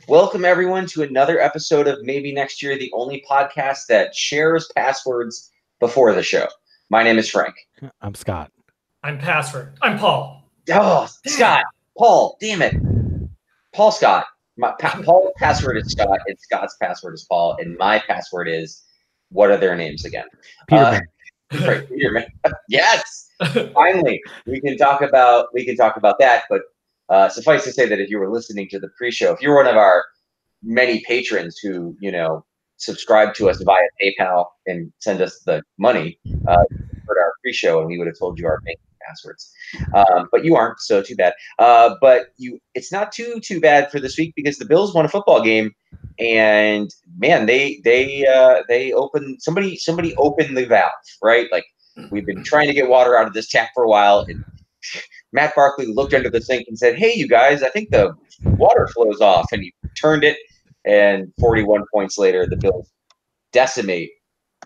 Welcome, everyone, to another episode of Maybe Next Year, the only podcast that shares passwords before the show. My name is Frank. I'm Scott. I'm Password. I'm Paul. Oh, Scott. Paul, damn it. Paul Scott. Paul's password is Scott, and Scott's password is Paul, and my password is, what are their names again? Peterman. Right, Peterman. Yes! Finally, we can talk about that, but suffice to say that if you were listening to the pre-show, if you're one of our many patrons who, subscribe to us via PayPal and send us the money for our pre-show, and we would have told you our bank passwords. But you aren't, so too bad. But it's not too bad for this week because the Bills won a football game, and man, they opened somebody opened the valve, right? Like, we've been trying to get water out of this tap for a while, and Matt Barkley looked under the sink and said, "Hey, you guys, I think the water flows off," and he turned it, and 41 points later, the Bills decimate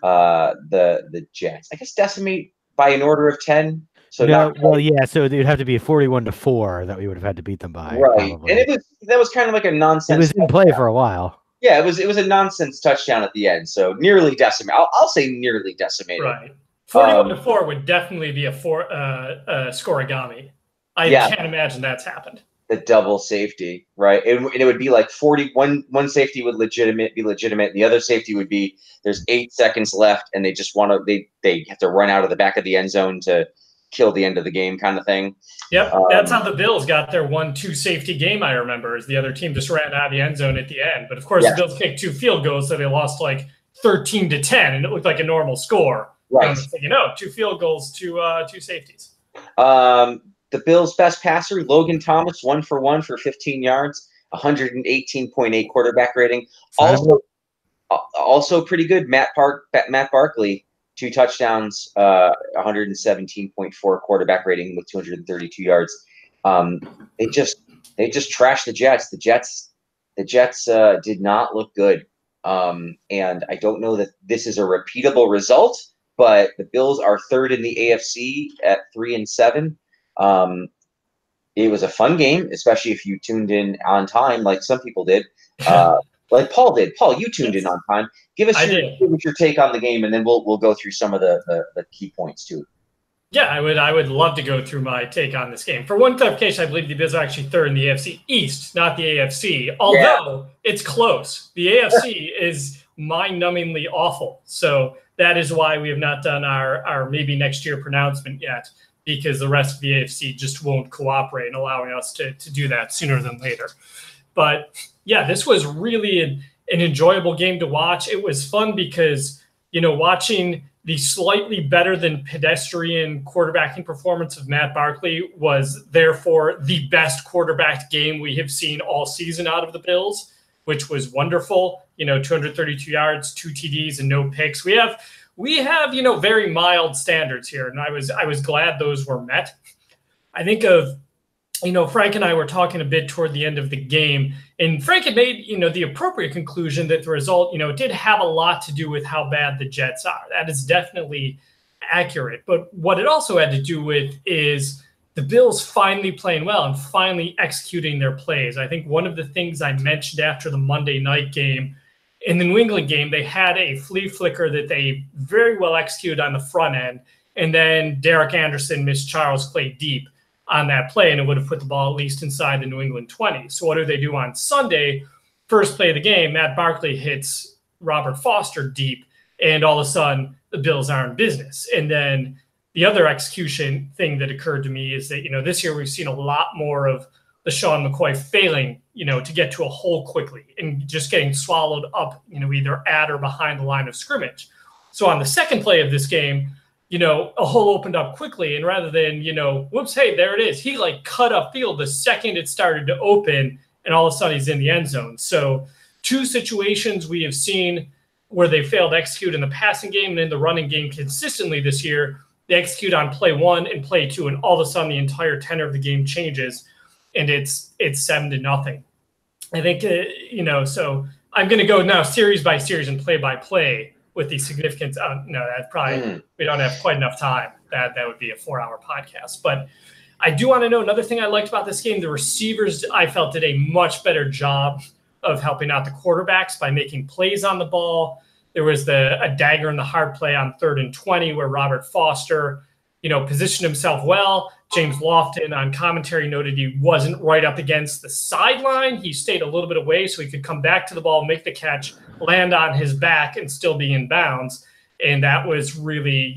the Jets. I guess decimate by an order of 10. So no, so it would have to be a 41-4 that we would have had to beat them by. Right, probably. and that was kind of like a nonsense. It was in play for a while. Yeah, it was a nonsense touchdown at the end. So nearly decimated. I'll say nearly decimated. Right. 41-4 would definitely be a scoregami. I can't imagine that's happened. The double safety, right? And it would be like 41. One safety would be legitimate. The other safety would be there's 8 seconds left, and they just want to they have to run out of the back of the end zone to kill the end of the game, kind of thing. Yep, that's how the Bills got their 1-2 safety game. I remember, is the other team just ran out of the end zone at the end. But of course, the Bills kicked 2 field goals, so they lost like 13-10, and it looked like a normal score. Right. 2 field goals, 2 safeties. The Bills' best passer, Logan Thomas, 1 for 1 for 15 yards, 118.8 quarterback rating. Also pretty good. Matt Barkley, 2 touchdowns, 117.4 quarterback rating with 232 yards. They just trashed the Jets. The Jets did not look good. And I don't know that this is a repeatable result, but the Bills are 3rd in the AFC at 3-7. It was a fun game, especially if you tuned in on time, like some people did, like Paul did. Paul, you tuned in on time. Give us your take on the game, and then we'll go through some of the key points too. Yeah, I would love to go through my take on this game. For one clarification, I believe the Bills are actually 3rd in the AFC East, not the AFC. Although it's close, the AFC is mind-numbingly awful. So that is why we have not done our maybe next year pronouncement yet, because the rest of the AFC just won't cooperate in allowing us to do that sooner than later. But yeah, this was really an enjoyable game to watch. It was fun because, watching the slightly better than pedestrian quarterbacking performance of Matt Barkley was therefore the best quarterback game we have seen all season out of the Bills, which was wonderful. 232 yards, 2 TDs, and no picks. We have very mild standards here, and I was glad those were met. I think of, Frank and I were talking a bit toward the end of the game, and Frank had made, the appropriate conclusion that the result, did have a lot to do with how bad the Jets are. That is definitely accurate. But what it also had to do with is the Bills finally playing well and finally executing their plays. I think one of the things I mentioned after the Monday night game, in the New England game, they had a flea flicker that they very well executed on the front end, and then Derek Anderson missed Charles Clay deep on that play, and it would have put the ball at least inside the New England 20. So what do they do on Sunday? First play of the game, Matt Barkley hits Robert Foster deep, and all of a sudden the Bills are in business. And then the other execution thing that occurred to me is that, this year we've seen a lot more of LaShawn McCoy failing, to get to a hole quickly and just getting swallowed up, either at or behind the line of scrimmage. So on the second play of this game, a hole opened up quickly, and rather than, whoops, hey, there it is. He cut upfield the second it started to open, and all of a sudden he's in the end zone. So 2 situations we have seen where they failed to execute in the passing game and in the running game consistently this year. They execute on play 1 and play 2, and all of a sudden the entire tenor of the game changes, and it's 7-0. I think, so I'm going to go now series by series and play by play with the significance. No, that probably we don't have quite enough time. That would be a 4-hour podcast. But I do want to know another thing I liked about this game. The receivers, I felt, did a much better job of helping out the quarterbacks by making plays on the ball. There was a dagger in the hard play on 3rd and 20 where Robert Foster, positioned himself well. James Lofton on commentary noted he wasn't right up against the sideline. He stayed a little bit away so he could come back to the ball, make the catch, land on his back, and still be in bounds. And that was really,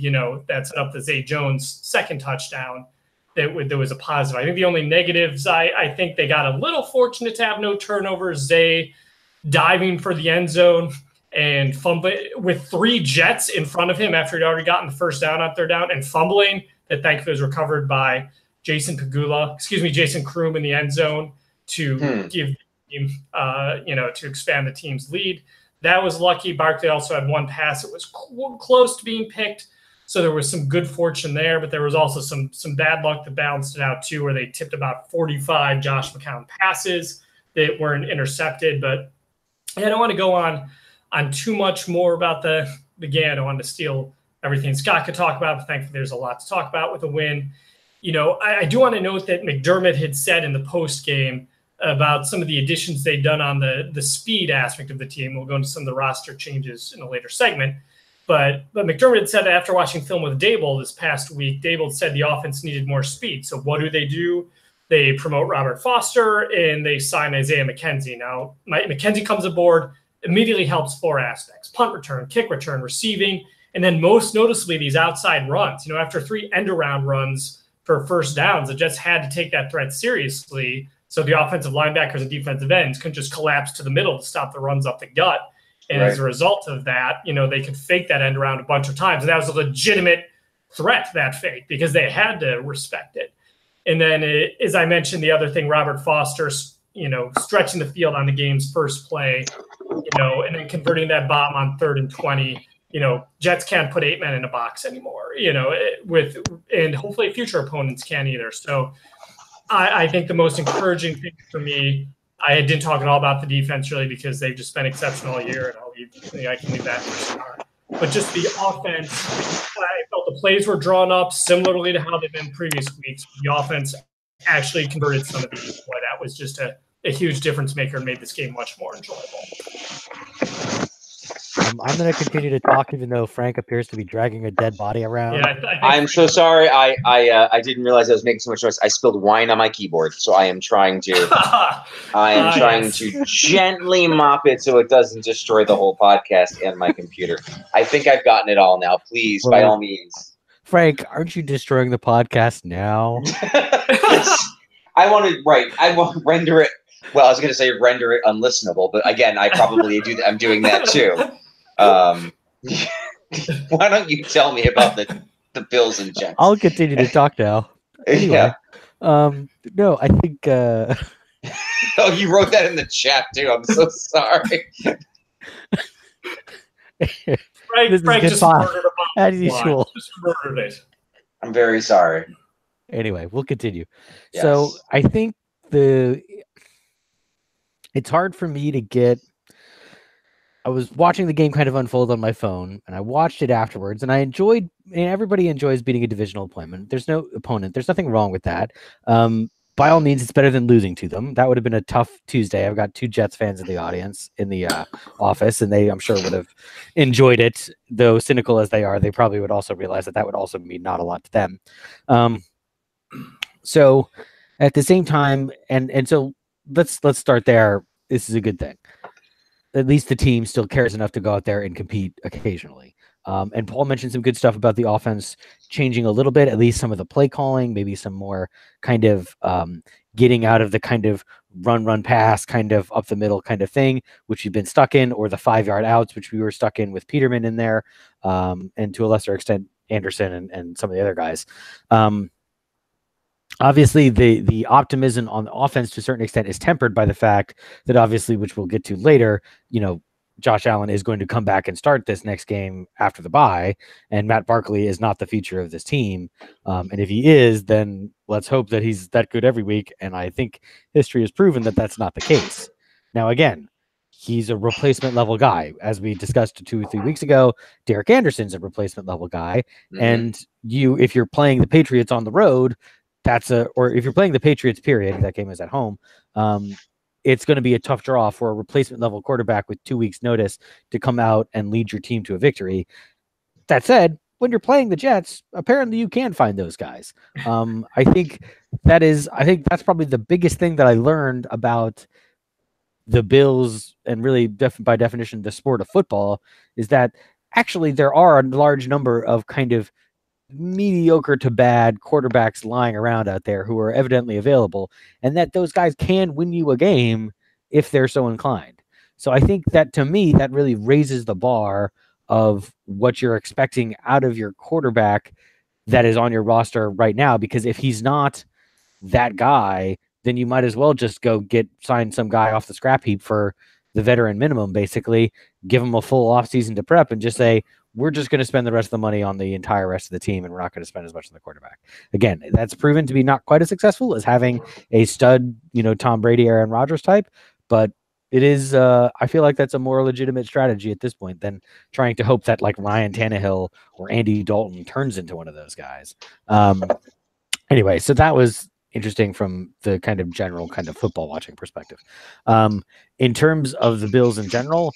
that set up the Zay Jones second touchdown. There was a positive. I think the only negatives, I think they got a little fortunate to have no turnovers. Zay diving for the end zone and fumbling with 3 Jets in front of him after he'd already gotten the first down on 3rd down and fumbling. That thankfully was recovered by Jason Kroom in the end zone to give him, to expand the team's lead. That was lucky. Barkley also had 1 pass that was close to being picked. So there was some good fortune there, but there was also some bad luck that balanced it out too, where they tipped about 45 Josh McCown passes that weren't intercepted. But I don't want to go on too much more about the game. I don't want to steal everything Scott could talk about, but thankfully there's a lot to talk about with a win. I do want to note that McDermott had said in the post game about some of the additions they'd done on the speed aspect of the team. We'll go into some of the roster changes in a later segment. But McDermott said that after watching film with Dable this past week, Dable said the offense needed more speed. So what do? They promote Robert Foster and they sign Isaiah McKenzie. Now, McKenzie comes aboard, immediately helps 4 aspects: punt return, kick return, receiving, and then most noticeably these outside runs. After 3 end-around runs for first downs, the Jets had to take that threat seriously. So the offensive linebackers and defensive ends couldn't just collapse to the middle to stop the runs up the gut. And as a result of that, they could fake that end around a bunch of times. And that was a legitimate threat, that fake, because they had to respect it. And then, as I mentioned, the other thing, Robert Foster, stretching the field on the game's first play, and then converting that bomb on 3rd and 20. Jets can't put 8 men in a box anymore, and hopefully future opponents can't either. So I think the most encouraging thing for me, I didn't talk at all about the defense really because they've just been exceptional all year, and I can leave that for Scott. But just the offense, I felt the plays were drawn up similarly to how they've been previous weeks. The offense actually converted some of these. Boy, that was just a huge difference maker and made this game much more enjoyable. I'm going to continue to talk, even though Frank appears to be dragging a dead body around. Yeah, I'm so sorry. I didn't realize I was making so much noise. I spilled wine on my keyboard, so I am trying to gently mop it so it doesn't destroy the whole podcast and my computer. I think I've gotten it all now. Please, by all means. Frank, aren't you destroying the podcast now? I want to render it. Well, I was going to say render it unlistenable, but again, I probably do that. I'm doing that too. Why don't you tell me about the Bills and Jets? I'll continue to talk now. Anyway, no, I think. Oh, you wrote that in the chat too. I'm so sorry. Frank just murdered a as usual. Just murdered it. I'm very sorry. Anyway, we'll continue. Yes. So I think it's hard for me to get. I was watching the game kind of unfold on my phone, and I watched it afterwards, and I enjoyed. And everybody enjoys beating a divisional opponent. There's no opponent. There's nothing wrong with that. By all means, it's better than losing to them. That would have been a tough Tuesday. I've got 2 Jets fans in the audience, in the office, and they, I'm sure, would have enjoyed it. Though cynical as they are, they probably would also realize that would also mean not a lot to them. So at the same time, and so let's start there. This is a good thing. At least the team still cares enough to go out there and compete occasionally. And Paul mentioned some good stuff about the offense changing a little bit, at least some of the play calling, maybe some more kind of getting out of the kind of run, pass, kind of up the middle kind of thing, which you've been stuck in, or the 5-yard outs, which we were stuck in with Peterman in there, and to a lesser extent, Anderson and some of the other guys. Obviously, the optimism on the offense to a certain extent is tempered by the fact that obviously, which we'll get to later, Josh Allen is going to come back and start this next game after the bye, and Matt Barkley is not the future of this team. And if he is, then let's hope that he's that good every week. And I think history has proven that that's not the case. Now, again, he's a replacement level guy. As we discussed 2 or 3 weeks ago, Derek Anderson's a replacement level guy. Mm-hmm. And if you're playing the Patriots on the road, or if you're playing the Patriots, period, that game is at home, it's going to be a tough draw for a replacement level quarterback with 2 weeks notice to come out and lead your team to a victory. That said, when you're playing the Jets, apparently you can find those guys. I think that's probably the biggest thing that I learned about the Bills, and really by definition, the sport of football, is that actually there are a large number of kind of mediocre to bad quarterbacks lying around out there who are evidently available, and that those guys can win you a game if they're so inclined. So I think that, to me, that really raises the bar of what you're expecting out of your quarterback that is on your roster right now, because if he's not that guy, then you might as well just go sign some guy off the scrap heap for the veteran minimum, basically give him a full offseason to prep and just say, we're just going to spend the rest of the money on the entire rest of the team, and we're not going to spend as much on the quarterback. Again, that's proven to be not quite as successful as having a stud, Tom Brady, Aaron Rodgers type, but it is, I feel like that's a more legitimate strategy at this point than trying to hope that like Ryan Tannehill or Andy Dalton turns into one of those guys. Anyway, so that was interesting from the kind of general kind of football watching perspective. In terms of the Bills in general,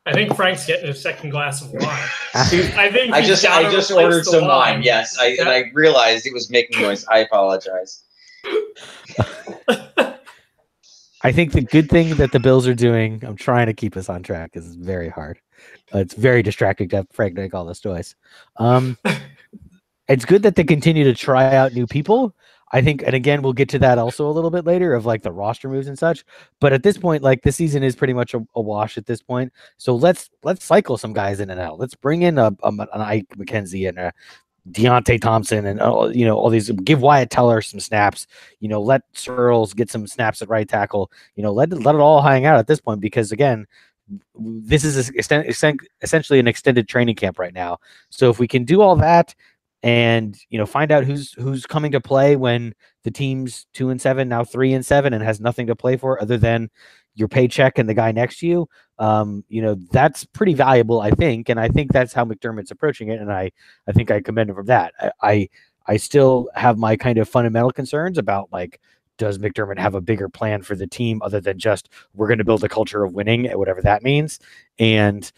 I think Frank's getting a second glass of wine. I just ordered some wine. Yes, and I realized it was making noise. I apologize. I think the good thing that the Bills are doing, I'm trying to keep us on track because it's very hard. It's very distracting to have Frank drink all this noise. It's good that they continue to try out new people. I think, and again, we'll get to that also a little bit later of like the roster moves and such. But at this point, like the season is pretty much a wash at this point. So let's cycle some guys in and out. Let's bring in an Ike McKenzie and a Deontay Thompson and all these. Give Wyatt Teller some snaps. Let Searles get some snaps at right tackle. Let it all hang out at this point, because again, this is essentially an extended training camp right now. So if we can do all that, and find out who's coming to play when the team's 2-7, now 3-7, and has nothing to play for other than your paycheck and the guy next to you, that's pretty valuable, I think, and I think that's how McDermott's approaching it, and I think I commend him for that. I still have my kind of fundamental concerns about, like, does McDermott have a bigger plan for the team other than just we're going to build a culture of winning, whatever that means, and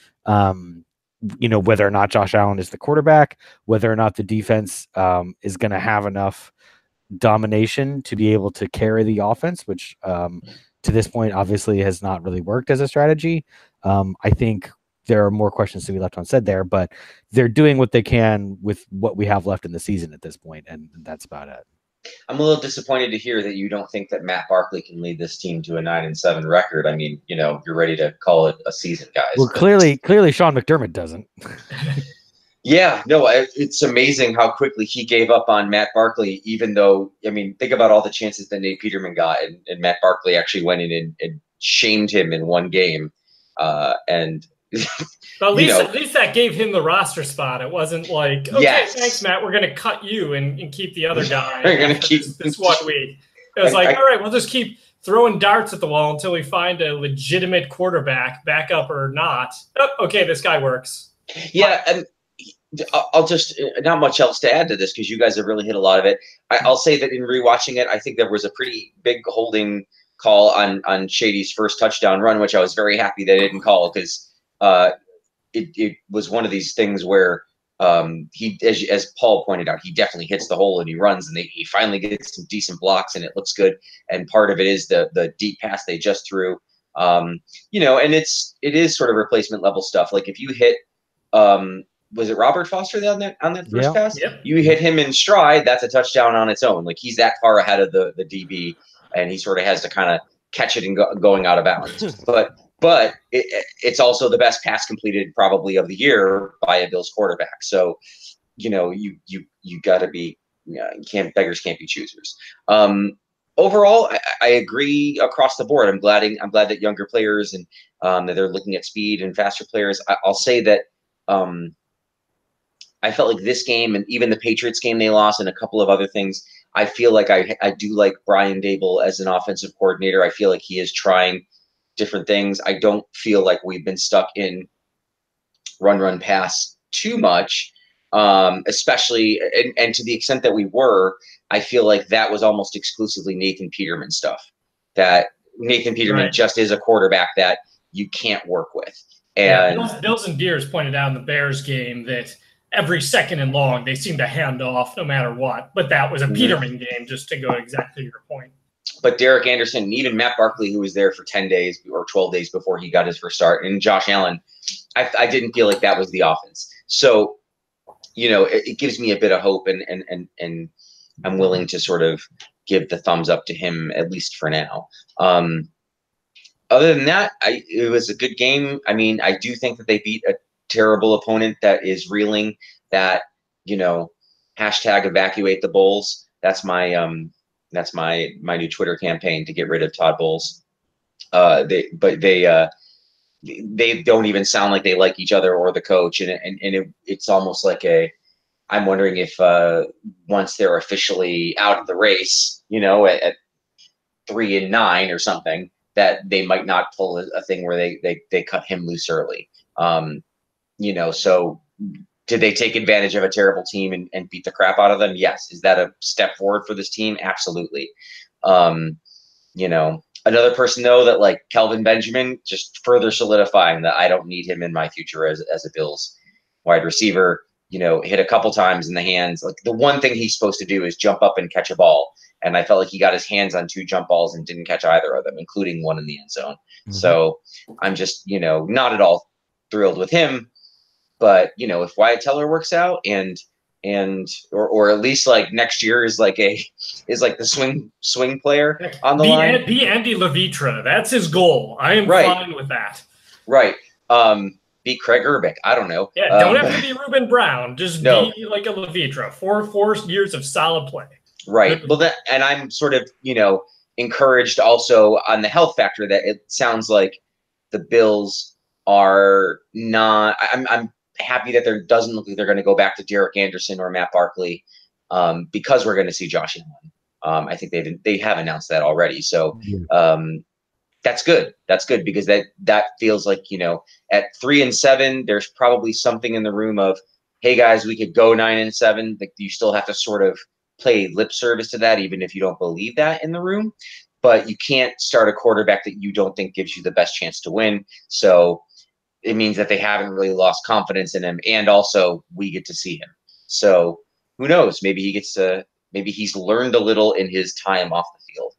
whether or not Josh Allen is the quarterback, whether or not the defense is going to have enough domination to be able to carry the offense, which to this point obviously has not really worked as a strategy. I think there are more questions to be left unsaid there, but they're doing what they can with what we have left in the season at this point, and that's about it. I'm a little disappointed to hear that you don't think that Matt Barkley can lead this team to a 9-7 record. I mean, you're ready to call it a season, guys. Well, clearly Sean McDermott doesn't. Yeah, no, it's amazing how quickly he gave up on Matt Barkley, even though, I mean, think about all the chances that Nate Peterman got, and Matt Barkley actually went in and shamed him in one game. But at least that gave him the roster spot. It wasn't like, okay, yes, thanks, Matt, we're going to cut you and keep the other guy. We're going to keep this 1 week. It was all right, we'll just keep throwing darts at the wall until we find a legitimate quarterback, backup or not. Oh, okay, this guy works. Yeah, and I'll just, not much else to add to this because you guys have really hit a lot of it. I'll say that in rewatching it, I think there was a pretty big holding call on Shady's first touchdown run, which I was very happy they didn't call, because it was one of these things where he, as Paul pointed out, he definitely hits the hole and he runs, and he finally gets some decent blocks and it looks good. And part of it is the deep pass they just threw, and it is sort of replacement level stuff. Like if you hit, was it Robert Foster on that first pass? Yep. You hit him in stride, that's a touchdown on its own. Like he's that far ahead of the DB, and he sort of has to kind of catch it and going out of bounds. But it's also the best pass completed probably of the year by a Bills quarterback. So, you got to be, beggars can't be choosers. Overall, I agree across the board. I'm glad that younger players and that they're looking at speed and faster players. I'll say that I felt like this game and even the Patriots game they lost and a couple of other things, I feel like I do like Brian Daboll as an offensive coordinator. I feel like he is trying different things. I don't feel like we've been stuck in run pass too much, especially and to the extent that we were, I feel like that was almost exclusively Nathan Peterman stuff. That Nathan Peterman just is a quarterback that you can't work with. And Bills and Beers pointed out in the Bears game that every second and long they seem to hand off no matter what. But that was a Peterman game, just to go exactly your point. But Derek Anderson, and even Matt Barkley, who was there for 10 days or 12 days before he got his first start, and Josh Allen, I didn't feel like that was the offense. So, it gives me a bit of hope, and I'm willing to sort of give the thumbs up to him, at least for now. Other than that, it was a good game. I mean, I do think that they beat a terrible opponent that is reeling, that, hashtag evacuate the Bulls. That's my new Twitter campaign to get rid of Todd Bowles. They don't even sound like they like each other or the coach, and it's almost like I'm wondering if once they're officially out of the race, at 3-9 or something, that they might not pull a thing where they cut him loose early. So did they take advantage of a terrible team and beat the crap out of them? Yes. Is that a step forward for this team? Absolutely. Another person, though, that like Kelvin Benjamin, just further solidifying that I don't need him in my future as a Bills wide receiver. Hit a couple times in the hands. Like, the one thing he's supposed to do is jump up and catch a ball. And I felt like he got his hands on 2 jump balls and didn't catch either of them, including one in the end zone. So I'm just, not at all thrilled with him. But, if Wyatt Teller works out or at least like next year is like the swing player on the line. Be Andy Levitra. That's his goal. I am fine with that. Right. Be Craig Urbick. I don't know. Yeah, don't have to be Ruben Brown. Just be like a Levitra. 4 years of solid play. Right. Well, and I'm sort of, encouraged also on the health factor that it sounds like the Bills are not. I'm happy that there doesn't look like they're going to go back to Derek Anderson or Matt Barkley, because we're going to see Josh Allen. I think they have announced that already. So that's good. That's good, because that feels like, at 3-7, there's probably something in the room of, hey guys, we could go 9-7. Like, you still have to sort of play lip service to that, even if you don't believe that in the room. But you can't start a quarterback that you don't think gives you the best chance to win. So it means that they haven't really lost confidence in him, and also we get to see him. So who knows? Maybe he's learned a little in his time off the field,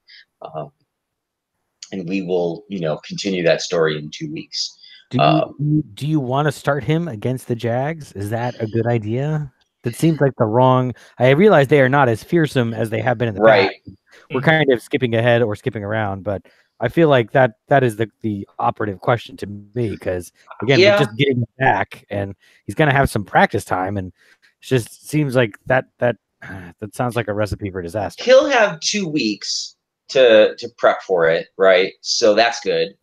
and we will, continue that story in 2 weeks. Do you want to start him against the Jags? Is that a good idea? That seems like the wrong. I realize they are not as fearsome as they have been in the past. We're kind of skipping ahead or skipping around, but I feel like that is the operative question to me, because again, we're just getting him back, and he's going to have some practice time, and it just seems like that sounds like a recipe for disaster. He'll have 2 weeks to prep for it, right? So that's good.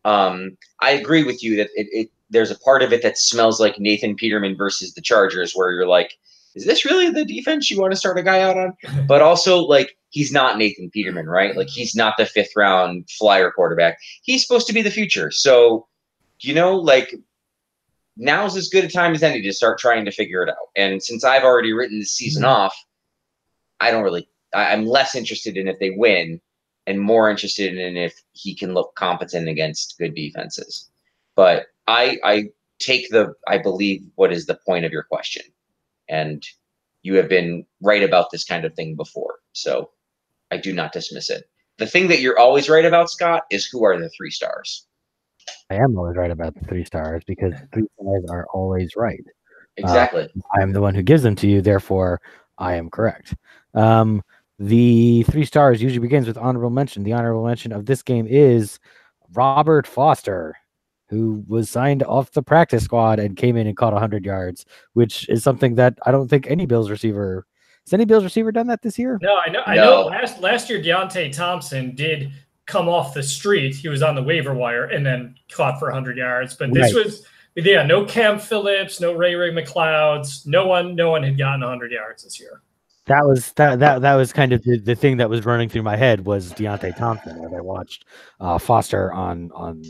I agree with you that there's a part of it that smells like Nathan Peterman versus the Chargers, where you're like, is this really the defense you want to start a guy out on? But also, like, he's not Nathan Peterman, right? Like, he's not the 5th round flyer quarterback. He's supposed to be the future. So, now's as good a time as any to start trying to figure it out. And since I've already written the season off, I'm less interested in if they win and more interested in if he can look competent against good defenses. But I believe what is the point of your question. And you have been right about this kind of thing before. So I do not dismiss it. The thing that you're always right about, Scott, is who are the 3 stars. I am always right about the 3 stars, because 3 stars are always right. Exactly. I am the one who gives them to you, therefore I am correct. The 3 stars usually begins with honorable mention. The honorable mention of this game is Robert Foster, who was signed off the practice squad and came in and caught 100 yards, which is something that I don't think any Bills receiver has any Bills receiver done that this year. No, I know. Last year, Deontay Thompson did come off the street. He was on the waiver wire and then caught for 100 yards. But this was, no Cam Phillips, no Ray McLeods. No one had gotten 100 yards this year. That was kind of the thing that was running through my head was Deontay Thompson, as I watched Foster on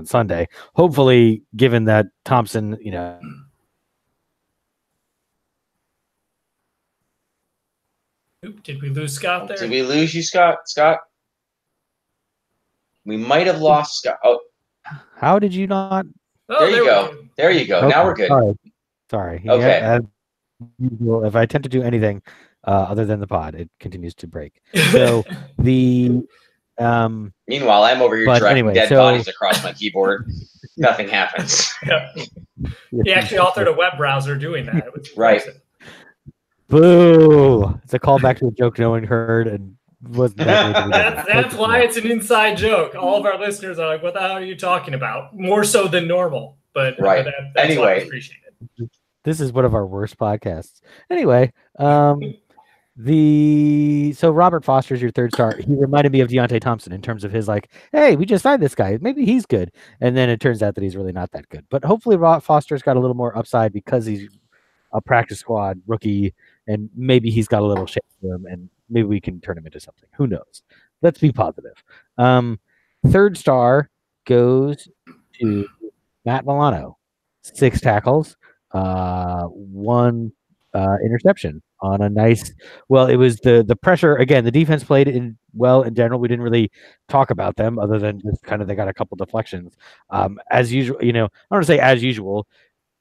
Sunday. Hopefully, given that Thompson, Did we lose Scott there? Did we lose you, Scott? Scott? We might have lost Scott. Oh, How did you not? Oh, there you go. There you go. Okay, Now we're good. Sorry. Okay. Yeah, if I attempt to do anything other than the pod, it continues to break. So the Meanwhile, I'm over here dragging dead bodies across my keyboard. Nothing happens. Yeah. He actually authored a web browser doing that. It was right. Boo! It's a callback to a joke no one heard and wasn't that That's why it's an inside joke. All of our listeners are like, "What the hell are you talking about?" More so than normal, but right. That's anyway, why I appreciate it. This is one of our worst podcasts. Anyway, so Robert Foster's your third star. He reminded me of Deontay Thompson in terms of his like, hey, we just signed this guy. Maybe he's good. And then it turns out that he's really not that good. But hopefully Foster's got a little more upside because he's a practice squad rookie and maybe he's got a little shape to him and maybe we can turn him into something. Who knows? Let's be positive. Third star goes to Matt Milano. 6 tackles, 1 interception on a nice. Well, it was the pressure again. The defense played in general. We didn't really talk about them other than just kind of they got a couple deflections. As usual, I don't want to say as usual,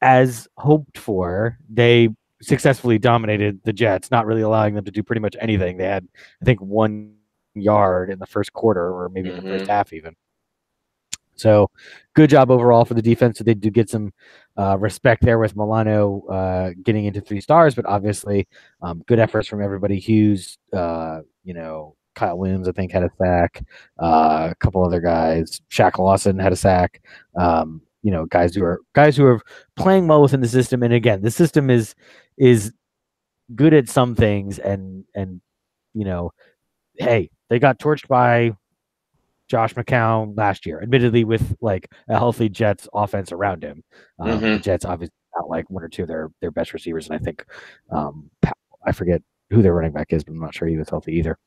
as hoped for. They successfully dominated the Jets, not really allowing them to do pretty much anything. They had, I think, 1 yard in the first quarter, or maybe in the first half even. So good job overall for the defense. So they do get some respect there with Milano getting into 3 stars, but obviously good efforts from everybody. Hughes, Kyle Williams, I think, had a sack. A couple other guys. Shaq Lawson had a sack. Guys who are playing well within the system. And again, the system is good at some things, and hey, they got torched by Josh McCown last year, admittedly with like a healthy Jets offense around him. The Jets obviously got like 1 or 2 of their best receivers, and I think I forget who their running back is, but I'm not sure he was healthy either.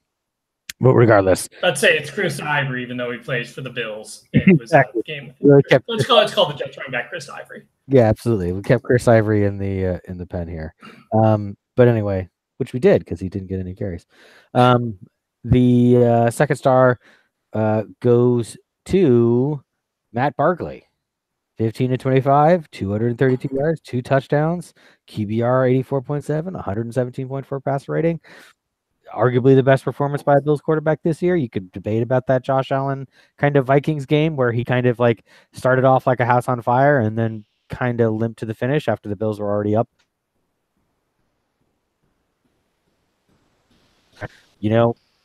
But regardless, let's say it's Chris Ivory, even though he plays for the Bills. It was exactly. a game. Let's call the Jets running back Chris Ivory. Yeah, absolutely. We kept Chris Ivory in the pen here. But anyway, which we did because he didn't get any carries. The second star goes to Matt Barkley. 15 to 25, 232 yards, 2 touchdowns, QBR 84.7, 117.4 passer rating. Arguably the best performance by a Bills quarterback this year. You could debate about that Josh Allen kind of Vikings game where he kind of like started off like a house on fire and then kind of limped to the finish after the Bills were already up.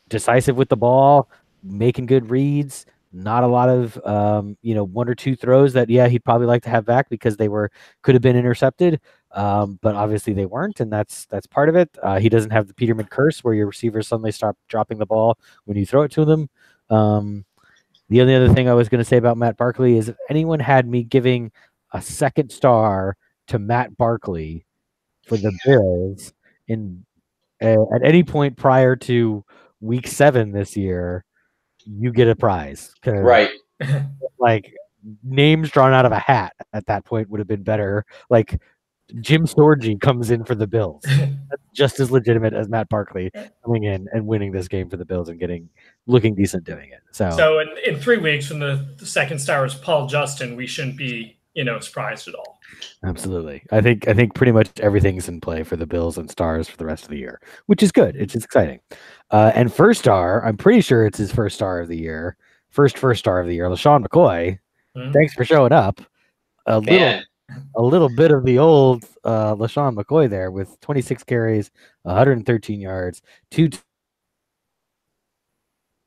Decisive with the ball, making good reads. Not a lot of 1 or 2 throws that he'd probably like to have back because they could have been intercepted, but obviously they weren't, and that's part of it. He doesn't have the Peterman curse where your receivers suddenly stop dropping the ball when you throw it to them. The only other thing I was going to say about Matt Barkley is if anyone had me giving a 2nd star to Matt Barkley for the Bills at any point prior to Week 7 this year, you get a prize. Right. Like names drawn out of a hat at that point would have been better. Like Jim Sorgi comes in for the Bills. That's just as legitimate as Matt Barkley coming in and winning this game for the Bills and looking decent doing it. So in 3 weeks when the 2nd star is Paul Justin, we shouldn't be surprised at all. Absolutely. I think pretty much everything's in play for the Bills and stars for the rest of the year, which is good. It's just exciting. And first star, I'm pretty sure it's his first star of the year. First star of the year, LaShawn McCoy. Thanks for showing up. A little bit of the old LaShawn McCoy there with 26 carries, 113 yards,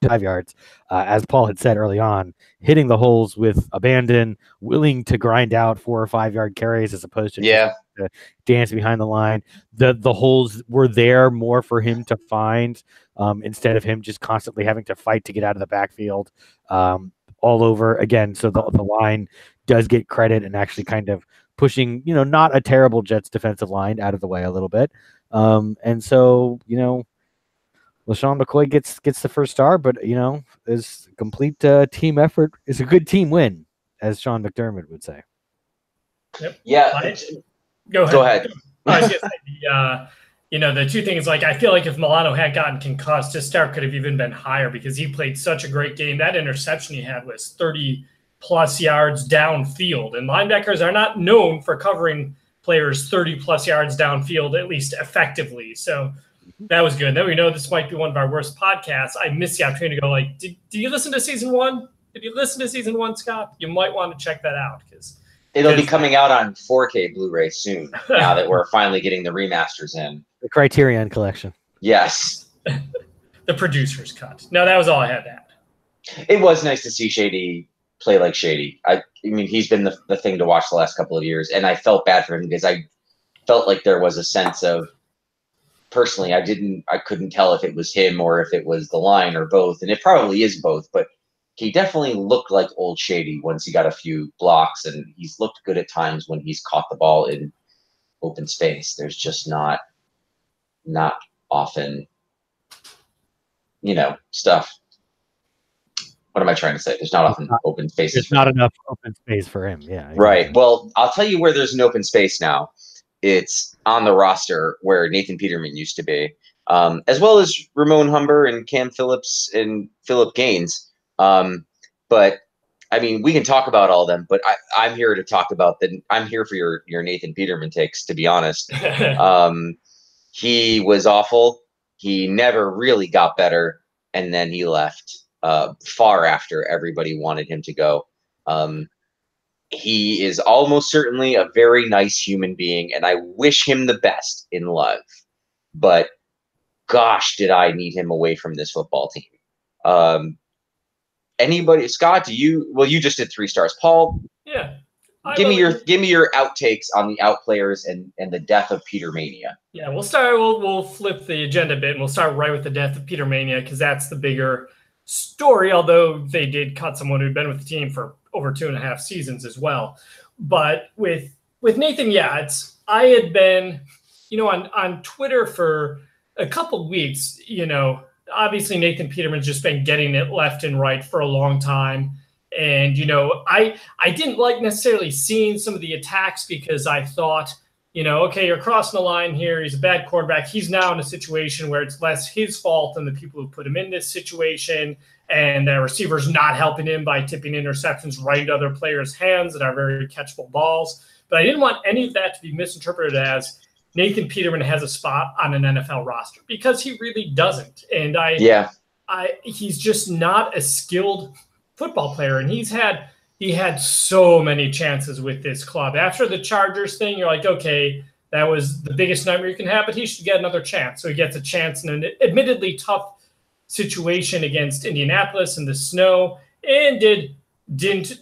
5 yards, as Paul had said early on, hitting the holes with abandon, willing to grind out 4 or 5 yard carries as opposed to just to dance behind the line. The holes were there more for him to find instead of him just constantly having to fight to get out of the backfield all over again. So the line does get credit and actually kind of pushing, not a terrible Jets defensive line out of the way a little bit. And so, LaShawn McCoy gets the first star, but is complete team effort. It's a good team win, as Sean McDermott would say. Yep. Yeah. Go ahead. I was gonna say you know, the two things, like, I feel like if Milano had gotten concussed, his start could have even been higher because he played such a great game. That interception he had was 30-plus yards downfield, and linebackers are not known for covering players 30-plus yards downfield, at least effectively. So that was good. Then we know this might be one of our worst podcasts. I missed the opportunity to go, like, did you listen to season 1? Did you listen to season 1, Scott? You might want to check that out because it'll be coming out on 4K Blu-ray soon. Now that we're finally getting the remasters in, the Criterion Collection. Yes, the producer's cut. No, that was all I had to add. It was nice to see Shady play like Shady. I mean, he's been the thing to watch the last couple of years, and I felt bad for him because I felt like there was a sense of, personally, I couldn't tell if it was him or if it was the line or both, and it probably is both, but he definitely looked like old Shady once he got a few blocks, and he's looked good at times when he's caught the ball in open space. There's just not often, stuff. What am I trying to say? There's not often open spaces. There's not enough open space for him. Yeah. Exactly. Right. Well, I'll tell you where there's an open space now. It's on the roster where Nathan Peterman used to be, as well as Ramon Humber and Cam Phillips and Philip Gaines. But I mean, we can talk about all of them, but I'm here to talk about I'm here for your Nathan Peterman takes, to be honest. He was awful. He never really got better. And then he left far after everybody wanted him to go. He is almost certainly a very nice human being, and I wish him the best in life. But gosh, did I need him away from this football team. Anybody, Scott, you just did 3 stars. Paul, yeah. Give me your outtakes on the out players and the death of Peter Mania. Yeah, we'll flip the agenda a bit, and we'll start right with the death of Peter Mania, because that's the bigger story, although they did cut someone who'd been with the team for over 2.5 seasons as well. But with Nathan, yeah, I had been, on Twitter for a couple weeks, obviously Nathan Peterman's just been getting it left and right for a long time. And, I didn't like necessarily seeing some of the attacks because I thought, okay, you're crossing the line here. He's a bad quarterback. He's now in a situation where it's less his fault than the people who put him in this situation. And the receiver's not helping him by tipping interceptions right into other players' hands that are very catchable balls. But I didn't want any of that to be misinterpreted as Nathan Peterman has a spot on an NFL roster, because he really doesn't. And he's just not a skilled football player. And he had so many chances with this club. After the Chargers thing, you're like, okay, that was the biggest nightmare you can have, but he should get another chance. So he gets a chance in an admittedly tough situation against Indianapolis in the snow, and didn't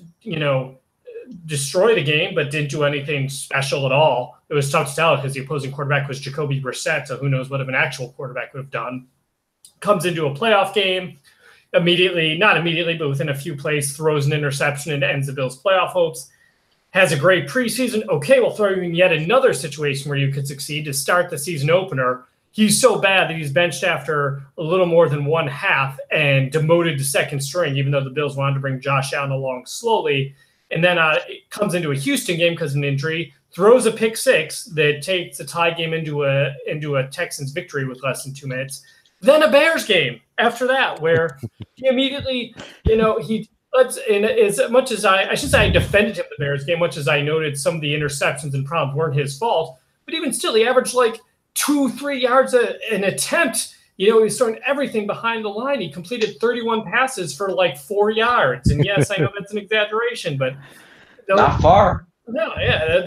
destroy the game, but didn't do anything special at all. It was tough to tell because the opposing quarterback was Jacoby Brissett, so who knows what an actual quarterback would have done. Comes into a playoff game, not immediately, but within a few plays, throws an interception and ends the Bills' playoff hopes. Has a great preseason. Okay, we'll throw you in yet another situation where you could succeed to start the season opener. He's so bad that he's benched after a little more than one half and demoted to second string, even though the Bills wanted to bring Josh Allen along slowly. And then it comes into a Houston game because of an injury, throws a pick 6 that takes a tie game into a Texans victory with less than 2 minutes. Then a Bears game after that, where he immediately, as much as I defended him the Bears game, much as I noted some of the interceptions and problems weren't his fault, but even still, he averaged like 2-3 yards an attempt. He was throwing everything behind the line. He completed 31 passes for like 4 yards. And yes, I know that's an exaggeration, but not far. No, yeah.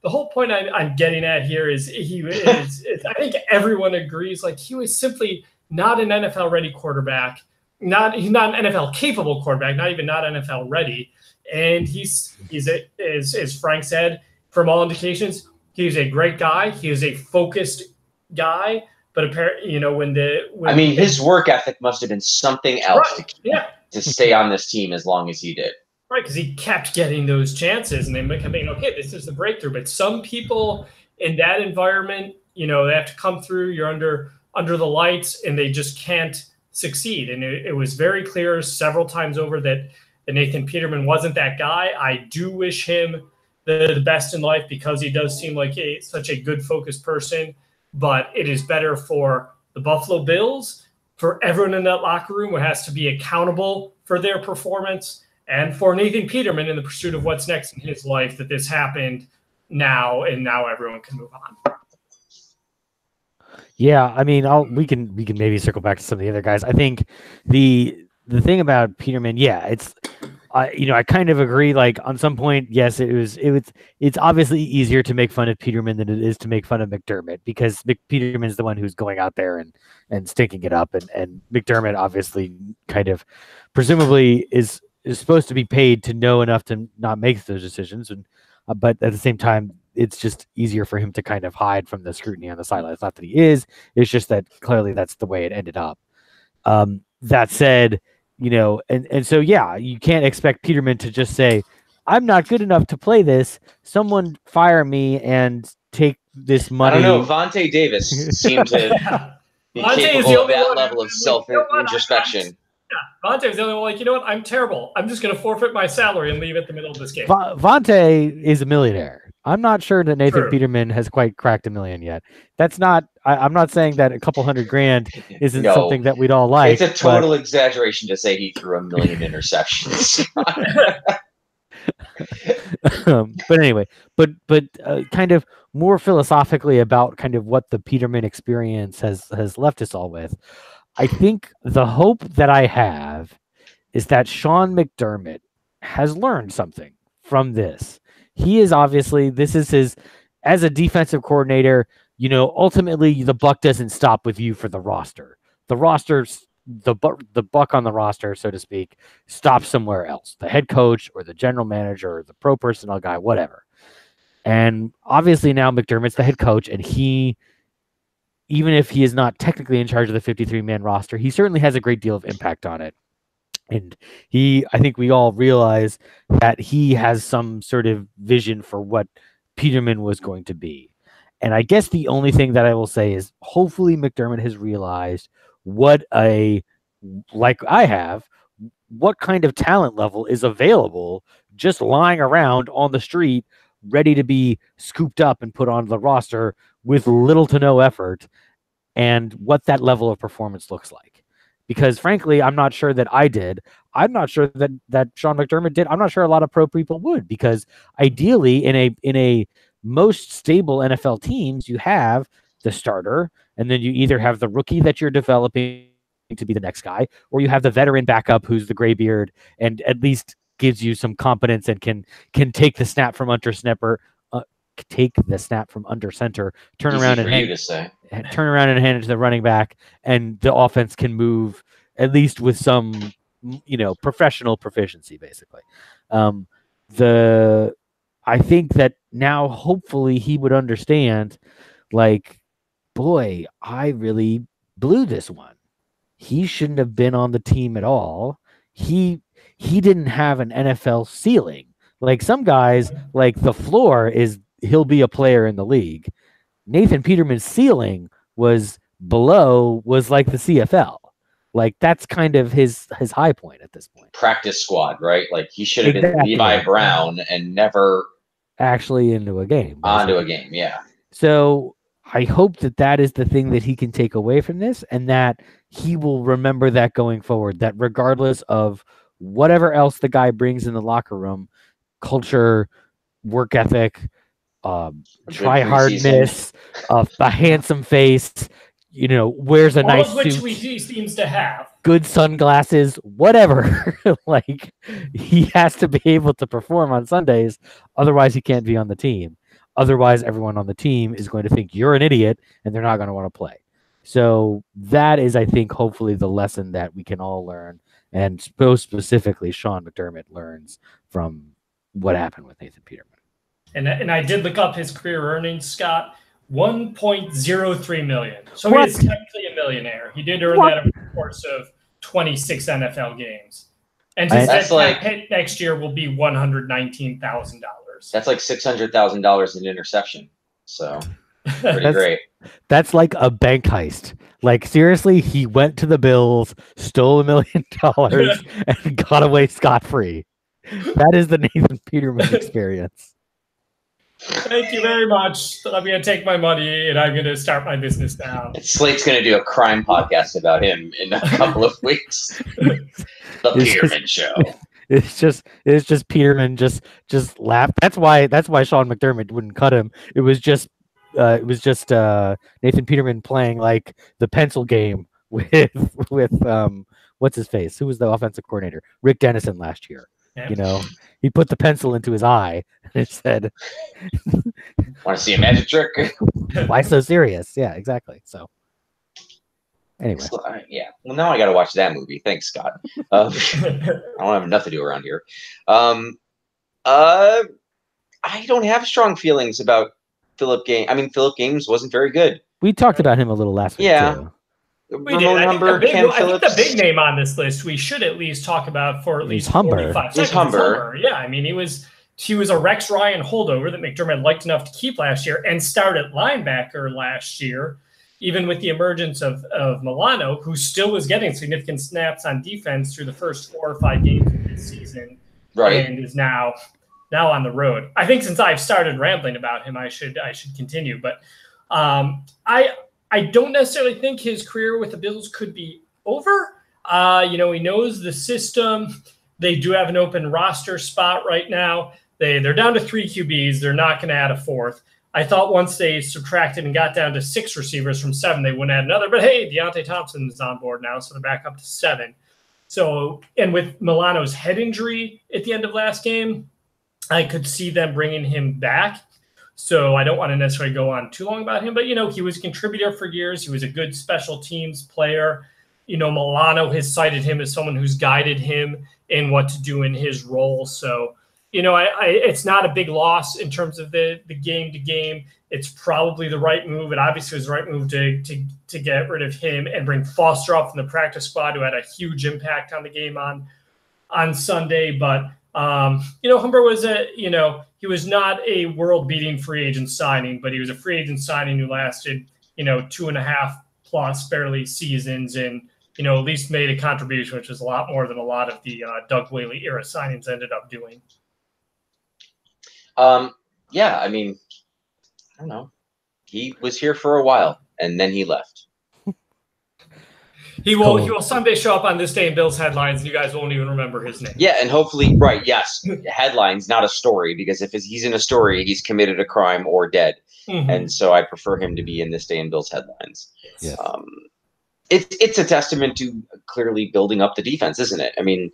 The whole point I'm getting at here is I think everyone agrees, like, he was simply not an NFL ready quarterback. He's not an NFL capable quarterback, not even not NFL ready. And he's as Frank said, from all indications, he's a great guy. He is a focused guy. But apparently, his work ethic must have been something else to stay on this team as long as he did. Right, because he kept getting those chances, and they kept being, okay, this is the breakthrough. But some people in that environment, they have to come through. You're under the lights, and they just can't succeed. And it was very clear several times over that Nathan Peterman wasn't that guy. I do wish him the best in life, because he does seem like such a good, focused person. but it is better for the Buffalo Bills, for everyone in that locker room who has to be accountable for their performance, and for Nathan Peterman in the pursuit of what's next in his life, that this happened now, and now everyone can move on. Yeah, I mean, we can maybe circle back to some of the other guys. I think the thing about Peterman, yeah, it's I kind of agree. Like on some point, yes, it's obviously easier to make fun of Peterman than it is to make fun of McDermott, because Peterman's the one who's going out there and stinking it up, and McDermott obviously kind of presumably is supposed to be paid to know enough to not make those decisions, and but at the same time, it's just easier for him to kind of hide from the scrutiny on the sideline. It's not that he is; it's just that clearly that's the way it ended up. That said, and so, yeah, you can't expect Peterman to just say, I'm not good enough to play this. Someone fire me and take this money. I don't know. Vontae Davis seemed to be capable of that level of self-introspection. Vontae was the only one like, you know what? I'm terrible. I'm just going to forfeit my salary and leave at the middle of this game. Vontae is a millionaire. I'm not sure that Nathan Peterman has quite cracked $1 million yet. That's not. I'm not saying that a couple $100,000 isn't something that we'd all like. It's a total exaggeration to say he threw 1 million interceptions. But anyway, but kind of more philosophically about kind of what the Peterman experience has left us all with. I think the hope that I have is that Sean McDermott has learned something from this. He is obviously, this is his, as a defensive coordinator, ultimately the buck doesn't stop with you for the roster. The roster's, the buck on the roster, so to speak, stops somewhere else. The head coach or the general manager or the pro personnel guy, whatever. And obviously now McDermott's the head coach, and he, even if he is not technically in charge of the 53-man roster, he certainly has a great deal of impact on it. And I think we all realize that he has some sort of vision for what Peterman was going to be. And I guess the only thing that I will say is hopefully McDermott has realized what like I have, what kind of talent level is available just lying around on the street, ready to be scooped up and put on the roster with little to no effort, and what that level of performance looks like. Because frankly, I'm not sure that I did. I'm not sure that Sean McDermott did. I'm not sure a lot of pro people would, because ideally in a most stable NFL teams, you have the starter, and then you either have the rookie that you're developing to be the next guy, or you have the veteran backup who's the graybeard and at least gives you some competence and can take the snap from under snapper, turn around and hand it to the running back, and the offense can move at least with some, professional proficiency, basically. I think that now hopefully he would understand, like, boy, I really blew this one. He shouldn't have been on the team at all. He didn't have an NFL ceiling. Like some guys, like the floor is he'll be a player in the league. Nathan Peterman's ceiling was like the CFL. Like that's kind of his high point at this point. Practice squad, right? Like he should have been Levi Brown and never actually into a game. Onto a game, yeah. So I hope that is the thing that he can take away from this, and that he will remember that going forward, that regardless of whatever else the guy brings in the locker room, culture, work ethic, try hardness, a handsome face, wears a nice suit, which he seems to have, good sunglasses, whatever. Like he has to be able to perform on Sundays, otherwise he can't be on the team. Otherwise, everyone on the team is going to think you're an idiot, and they're not going to want to play. So that is, I think, hopefully the lesson that we can all learn, and most specifically, Sean McDermott learns from what happened with Nathan Peterman. And I did look up his career earnings, Scott. $1.03 million. So he is technically a millionaire. He did earn that over the course of 26 NFL games. And his hit next year will be $119,000. That's like $600,000 in interception. So pretty great. That's like a bank heist. Like seriously, he went to the Bills, stole $1 million, and got away scot-free. That is the Nathan Peterman experience. Thank you very much. I'm going to take my money and I'm going to start my business now. Slate's going to do a crime podcast about him in a couple of weeks. The Peterman Show. It's just Peterman just laugh. That's why Sean McDermott wouldn't cut him. It was just Nathan Peterman playing like the pencil game with what's his face? Who was the offensive coordinator? Rick Dennison last year. Yeah. You know, he put the pencil into his eye and it said, "Want to see a magic trick? Why so serious?" Yeah, exactly. So anyway, yeah. Well, now I got to watch that movie. Thanks, Scott. I don't have enough to do around here. I don't have strong feelings about Philip Gaines. I mean, Philip Gaines wasn't very good. We talked about him a little last week. Yeah. Too. We did. I think the big name on this list we should at least talk about for at least 45 seconds. Humber. Yeah, I mean, he was a Rex Ryan holdover that McDermott liked enough to keep last year and start at linebacker last year, even with the emergence of Milano, who still was getting significant snaps on defense through the first 4 or 5 games of this season, right? And is now on the road. I think since I've started rambling about him, I should continue, but I don't necessarily think his career with the Bills could be over. He knows the system. They do have an open roster spot right now. They're down to 3 QBs. They're not going to add a 4th. I thought once they subtracted and got down to 6 receivers from 7, they wouldn't add another. But hey, Deontay Thompson is on board now, so they're back up to 7. So, and with Milano's head injury at the end of last game, I could see them bringing him back. So I don't want to necessarily go on too long about him, but, he was a contributor for years. He was a good special teams player. Milano has cited him as someone who's guided him in what to do in his role. So, it's not a big loss in terms of the game to game. It's probably the right move. It obviously was the right move to get rid of him and bring Foster up from the practice squad, who had a huge impact on the game on Sunday. But, Humber was he was not a world-beating free agent signing, but he was a free agent signing who lasted, 2.5 plus barely seasons and, at least made a contribution, which is a lot more than a lot of the Doug Whaley era signings ended up doing. Yeah, I mean, I don't know. He was here for a while and then he left. He will someday show up on This Day in Bills headlines, and you guys won't even remember his name. Yeah, and hopefully, right, yes, headlines, not a story, because if he's in a story, he's committed a crime or dead. Mm-hmm. And so I prefer him to be in This Day in Bills headlines. Yeah. It's a testament to clearly building up the defense, isn't it? I mean,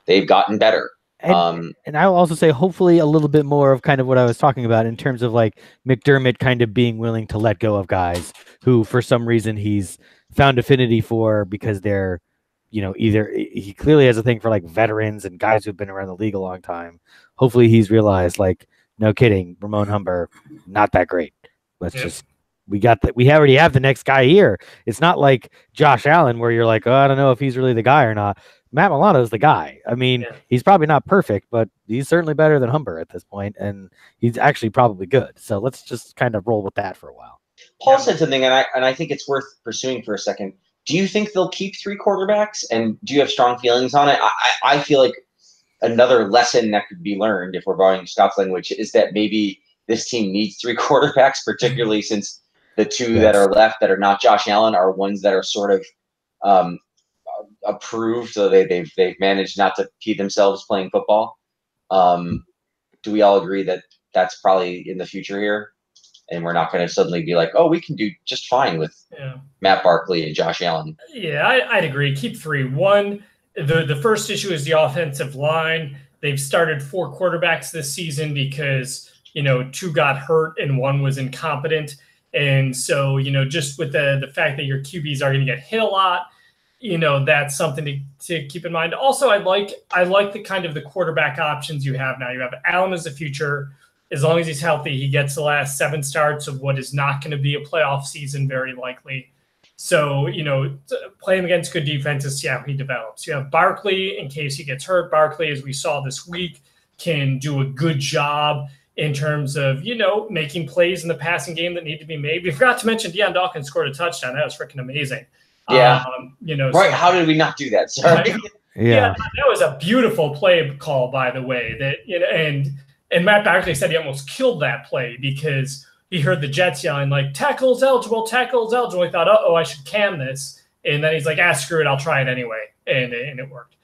they've gotten better. And I will also say, hopefully, a little bit more of kind of what I was talking about in terms of like McDermott kind of being willing to let go of guys who, for some reason, he's found affinity for because they're, either he clearly has a thing for like veterans and guys who've been around the league a long time. Hopefully, he's realized, like, no kidding, Ramon Humber, not that great. Let's just we already have the next guy here. It's not like Josh Allen where you're like, oh, I don't know if he's really the guy or not. Matt Milano is the guy. I mean, he's probably not perfect, but he's certainly better than Humber at this point, and he's actually probably good. So let's just kind of roll with that for a while. Paul said something, and I think it's worth pursuing for a second. Do you think they'll keep 3 quarterbacks, and do you have strong feelings on it? I feel like another lesson that could be learned, if we're borrowing Scott's language, is that maybe this team needs 3 quarterbacks, particularly since the 2 that are left that are not Josh Allen are ones that are sort of approved, so they've managed not to pee themselves playing football. Do we all agree that that's probably in the future here, and we're not going to suddenly be like, oh, we can do just fine with Matt Barkley and Josh Allen? Yeah, I'd agree. Keep 3. One, the first issue is the offensive line. They've started 4 quarterbacks this season because 2 got hurt and 1 was incompetent, and so just with the fact that your QBs are going to get hit a lot. That's something to keep in mind. Also, I like the kind of the quarterback options you have now. You have Allen as a future. As long as he's healthy, he gets the last 7 starts of what is not going to be a playoff season, very likely. So, play him against good defenses, see how he develops. You have Barkley in case he gets hurt. Barkley, as we saw this week, can do a good job in terms of, making plays in the passing game that need to be made. We forgot to mention Deion Dawkins scored a touchdown. That was freaking amazing. Yeah. Right. So, how did we not do that? Sorry. Yeah, that was a beautiful play call, by the way. That and And Matt Barkley said he almost killed that play because he heard the Jets yelling, like, tackle's eligible, tackle's eligible. He thought, I should cam this. And then he's like, screw it, I'll try it anyway. And it worked.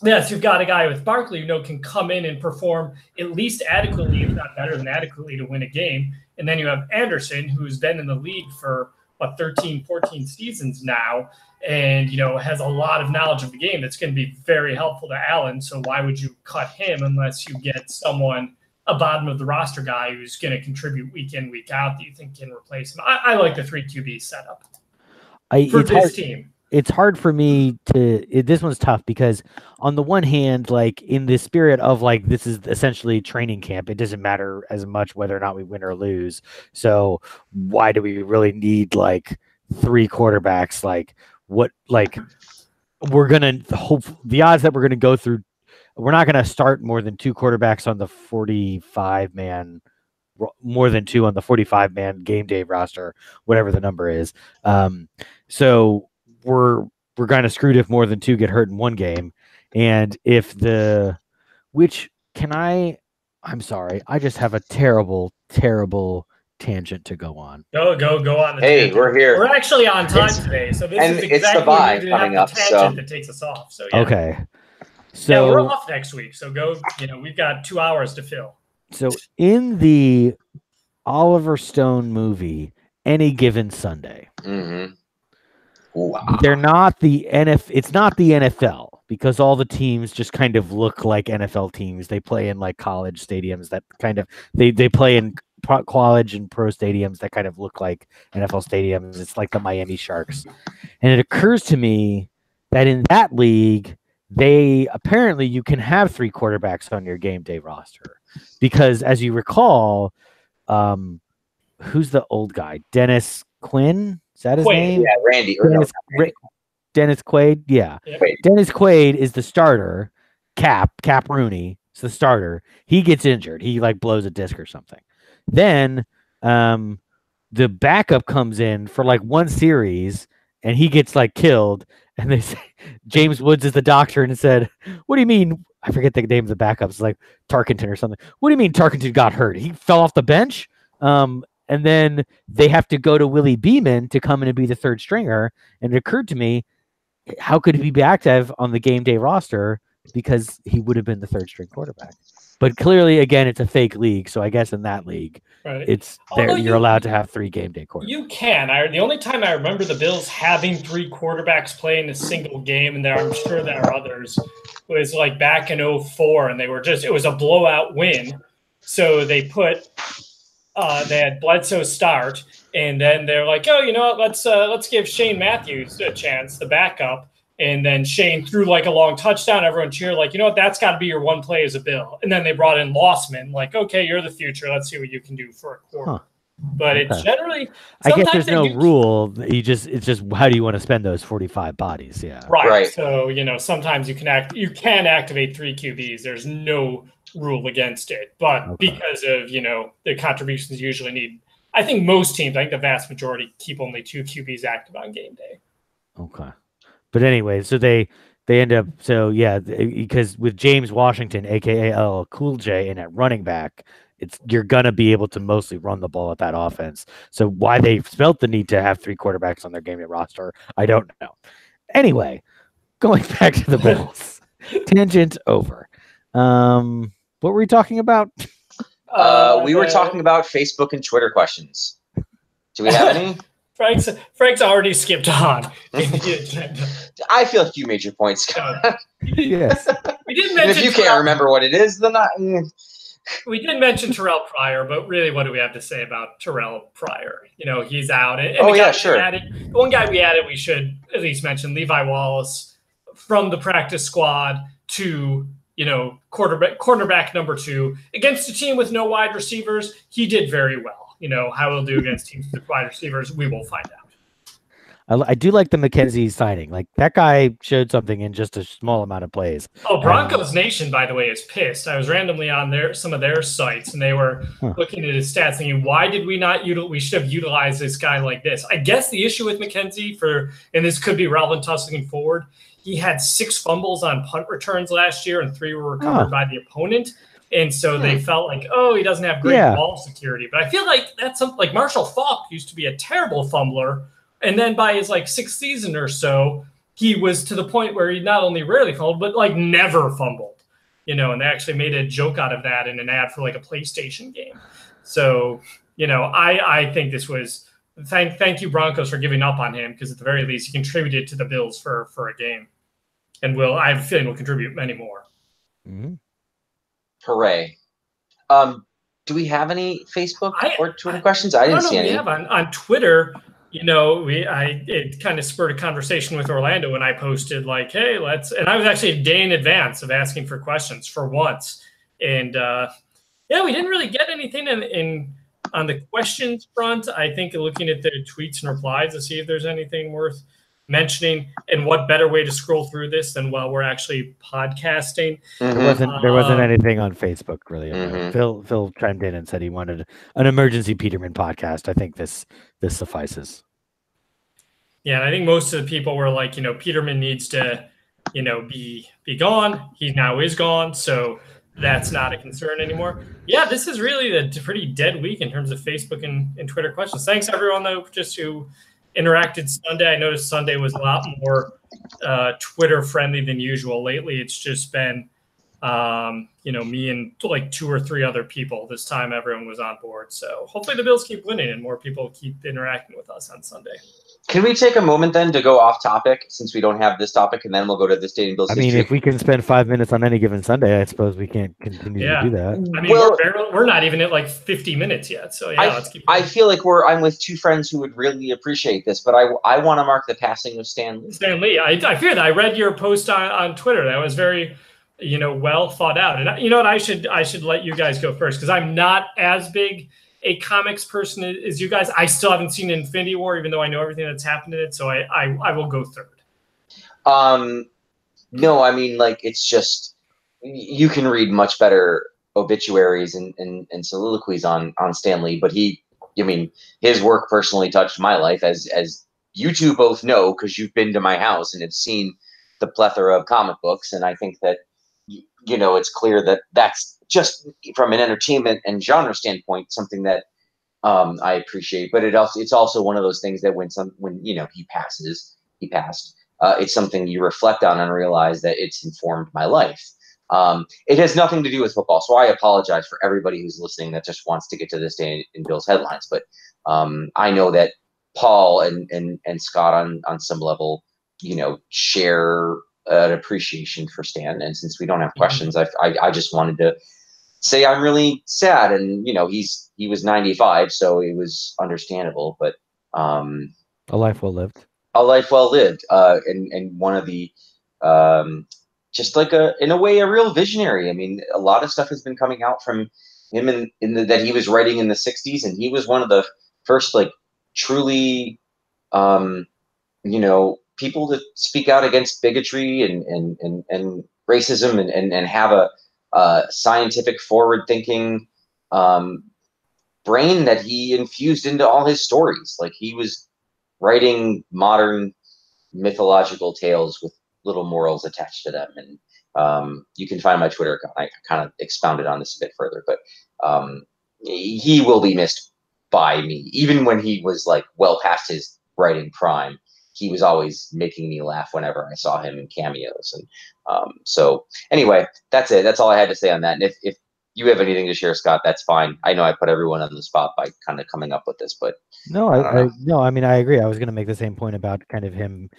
Yes, you've got a guy with Barkley who can come in and perform at least adequately, if not better than adequately, to win a game. And then you have Anderson, who's been in the league for, 13, 14 seasons now, and, has a lot of knowledge of the game that's going to be very helpful to Allen. So why would you cut him unless you get someone, a bottom of the roster guy who's going to contribute week in, week out that you think can replace him? I like the 3 QB setup for this team. It's hard for me this one's tough because on the one hand, like in the spirit of like, this is essentially training camp. It doesn't matter as much whether or not we win or lose. So why do we really need like 3 quarterbacks? Like we're going to hope the odds that we're going to go through, we're not going to start more than 2 quarterbacks on the 45-man, more than 2 on the 45-man game day roster, whatever the number is. So we're kind of screwed if more than 2 get hurt in one game. And if I'm sorry, I just have a terrible tangent to go on. Go on. Hey, we're here. We're actually on time today, so this is exactly it's the bye coming up, tangent that takes us off. So yeah. Okay. So we're off next week. So go. We've got 2 hours to fill. So in the Oliver Stone movie, Any Given Sunday. Mm-hmm. Wow. They're not the it's not the NFL because all the teams just kind of look like NFL teams. They play in like college stadiums that kind of they play in college and pro stadiums that kind of look like NFL stadiums. It's like the Miami Sharks. And it occurs to me that in that league, apparently you can have 3 quarterbacks on your game day roster because as you recall, who's the old guy? Dennis Quinn? Is that his name? Yeah, Randy. Dennis Quaid. Yeah. Yep. Dennis Quaid is the starter. Cap Rooney is the starter. He gets injured. He like blows a disc or something. Then the backup comes in for like 1 series and he gets like killed. And they say James Woods is the doctor and said, "What do you mean?" I forget the name of the backup. It's like Tarkenton or something. What do you mean Tarkenton got hurt? He fell off the bench. And then they have to go to Willie Beeman to come in and be the 3rd stringer. And it occurred to me, how could he be active on the game day roster? Because he would have been the 3rd string quarterback. But clearly, again, it's a fake league. So I guess in that league, you're allowed to have 3 game day quarterbacks. You can. The only time I remember the Bills having 3 quarterbacks play in a single game, and I'm sure there are others, was like back in 2004, and it was a blowout win. So they put they had Bledsoe start, and then they're like, "Oh, you know what? Let's give Shane Matthews a chance, the backup." And then Shane threw like a long touchdown. Everyone cheered, like, "You know what? That's got to be your one play as a Bill." And then they brought in Lossman, like, "Okay, you're the future. Let's see what you can do for a quarter." Huh. But it's generally, I guess there's no rule. It's just how do you want to spend those 45 bodies? Yeah, right. So sometimes you can activate 3 QBs. There's no rule against it, but because of the contributions you usually need, I think most teams, I think the vast majority, keep only 2 QBs active on game day. Okay, but anyway, so they end up because with James Washington, aka LL Cool J, in at running back, you're gonna be able to mostly run the ball at that offense. So why they felt the need to have 3 quarterbacks on their game day roster, I don't know. Anyway, going back to the Bills, tangent over. What were we talking about? We were talking about Facebook and Twitter questions. Do we have any? Frank's already skipped on. I feel like you made your points. Yes. We didn't mention. And if you can't remember what it is, then we did mention Terrell Pryor, but really, what do we have to say about Terrell Pryor? He's out. And sure. The one guy we added, we should at least mention, Levi Wallace, from the practice squad to cornerback number 2 against a team with no wide receivers. He did very well. How he'll do against teams with wide receivers, we will find out. I do like the McKenzie signing. Like, that guy showed something in just a small amount of plays. Oh, Broncos Nation, by the way, is pissed. I was randomly on some of their sites, and they were looking at his stats thinking, why did we not we should have utilized this guy like this? I guess the issue with McKenzie and this could be relevant to us looking forward, he had 6 fumbles on punt returns last year, and 3 were recovered by the opponent. And so they felt like, oh, he doesn't have great ball security. But I feel like that's something like Marshall Faulk used to be a terrible fumbler. And then by his like 6th season or so, he was to the point where he not only rarely fumbled, but like never fumbled, you know, and they actually made a joke out of that in an ad for like a PlayStation game. So, you know, I think this was thank you, Broncos, for giving up on him, because at the very least he contributed to the Bills for a game. And I have a feeling will contribute many more. Mm-hmm. Hooray. Do we have any Facebook or Twitter questions? I didn't see any. We have on Twitter, you know, it kind of spurred a conversation with Orlando when I posted like, hey, and I was actually a day in advance of asking for questions for once. And yeah, we didn't really get anything on the questions front. I think looking at the tweets and replies to see if there's anything worth mentioning, and what better way to scroll through this than while we're actually podcasting. There wasn't anything on Facebook really. Phil chimed in and said he wanted an emergency Peterman podcast. I think this suffices. Yeah, and I think most of the people were like, you know, Peterman needs to, you know, be gone. He now is gone, so that's not a concern anymore. Yeah, this is really a pretty dead week in terms of Facebook and Twitter questions. Thanks everyone though, who interacted Sunday. I noticed Sunday was a lot more Twitter friendly than usual. Lately, it's just been, you know, me and like 2 or 3 other people. This time, everyone was on board. So hopefully the Bills keep winning and more people keep interacting with us on Sunday. Can we take a moment then to go off topic, since we don't have this topic, and then we'll go to this day in Bills history? I mean, if we can spend 5 minutes on any given Sunday, I suppose we can't continue to do that. I mean, we're not even at like 50 minutes yet. So yeah, let's keep going. I feel like I'm with 2 friends who would really appreciate this, but I want to mark the passing of Stan Lee. Stan Lee, I fear that. I read your post on Twitter. That was very, you know, well thought out. And you know what? I should let you guys go first, because I'm not as big a comics person as you guys. I still haven't seen Infinity War, even though I know everything that's happened in it. So I will go third. No, I mean, like, it's just, you can read much better obituaries and soliloquies on Stan Lee, but his work personally touched my life, as you two both know, because you've been to my house and have seen the plethora of comic books. And I think that, you know, it's clear that that's just from an entertainment and genre standpoint, something that I appreciate. But it's also one of those things that when you know, he passed, it's something you reflect on and realize that it's informed my life. It has nothing to do with football, so I apologize for everybody who's listening that just wants to get to this day in Bill's headlines. But I know that Paul and Scott on some level, you know, share an appreciation for Stan. And since we don't have questions, I just wanted to say I'm really sad. And you know, he was 95, so it was understandable. But a life well lived. A life well lived. And one of the just like in a way, a real visionary. I mean, a lot of stuff has been coming out from him that he was writing in the 60s, and he was one of the first, like, truly, you know, people to speak out against bigotry and racism and have a scientific, forward-thinking brain that he infused into all his stories. Like, he was writing modern mythological tales with little morals attached to them. And you can find my Twitter account. I kind of expounded on this a bit further, but he will be missed by me. Even when he was like well past his writing prime, he was always making me laugh whenever I saw him in cameos. And so anyway, that's it. That's all I had to say on that. And if you have anything to share, Scott, that's fine. I know I put everyone on the spot by kind of coming up with this, but no, I mean, I agree. I was going to make the same point about kind of him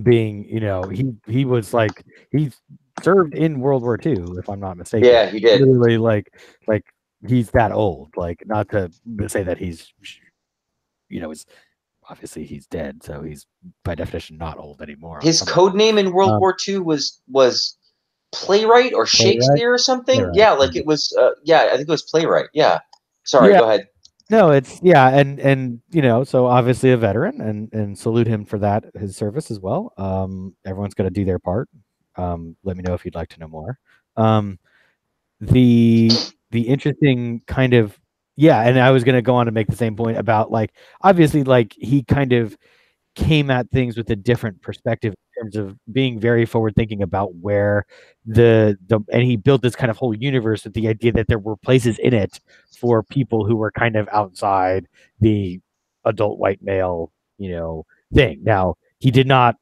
being, you know, he was like, he served in World War II, if I'm not mistaken. Yeah, he did. Literally, like he's that old. Like, not to say that he's, you know, obviously he's dead, so he's by definition not old anymore. His code name in World War II was playwright or Shakespeare or something. Playwright. Yeah, like it was. Yeah, I think it was playwright. Yeah. Sorry, go ahead. No, it's and you know, so obviously a veteran, and salute him for that, his service as well. Everyone's got to do their part. Let me know if you'd like to know more. The interesting kind of, yeah, and I was going to go on to make the same point about, like, obviously, like, he kind of came at things with a different perspective terms of being very forward thinking about where and he built this kind of whole universe with the idea that there were places in it for people who were kind of outside the adult white male, thing. Now, he did not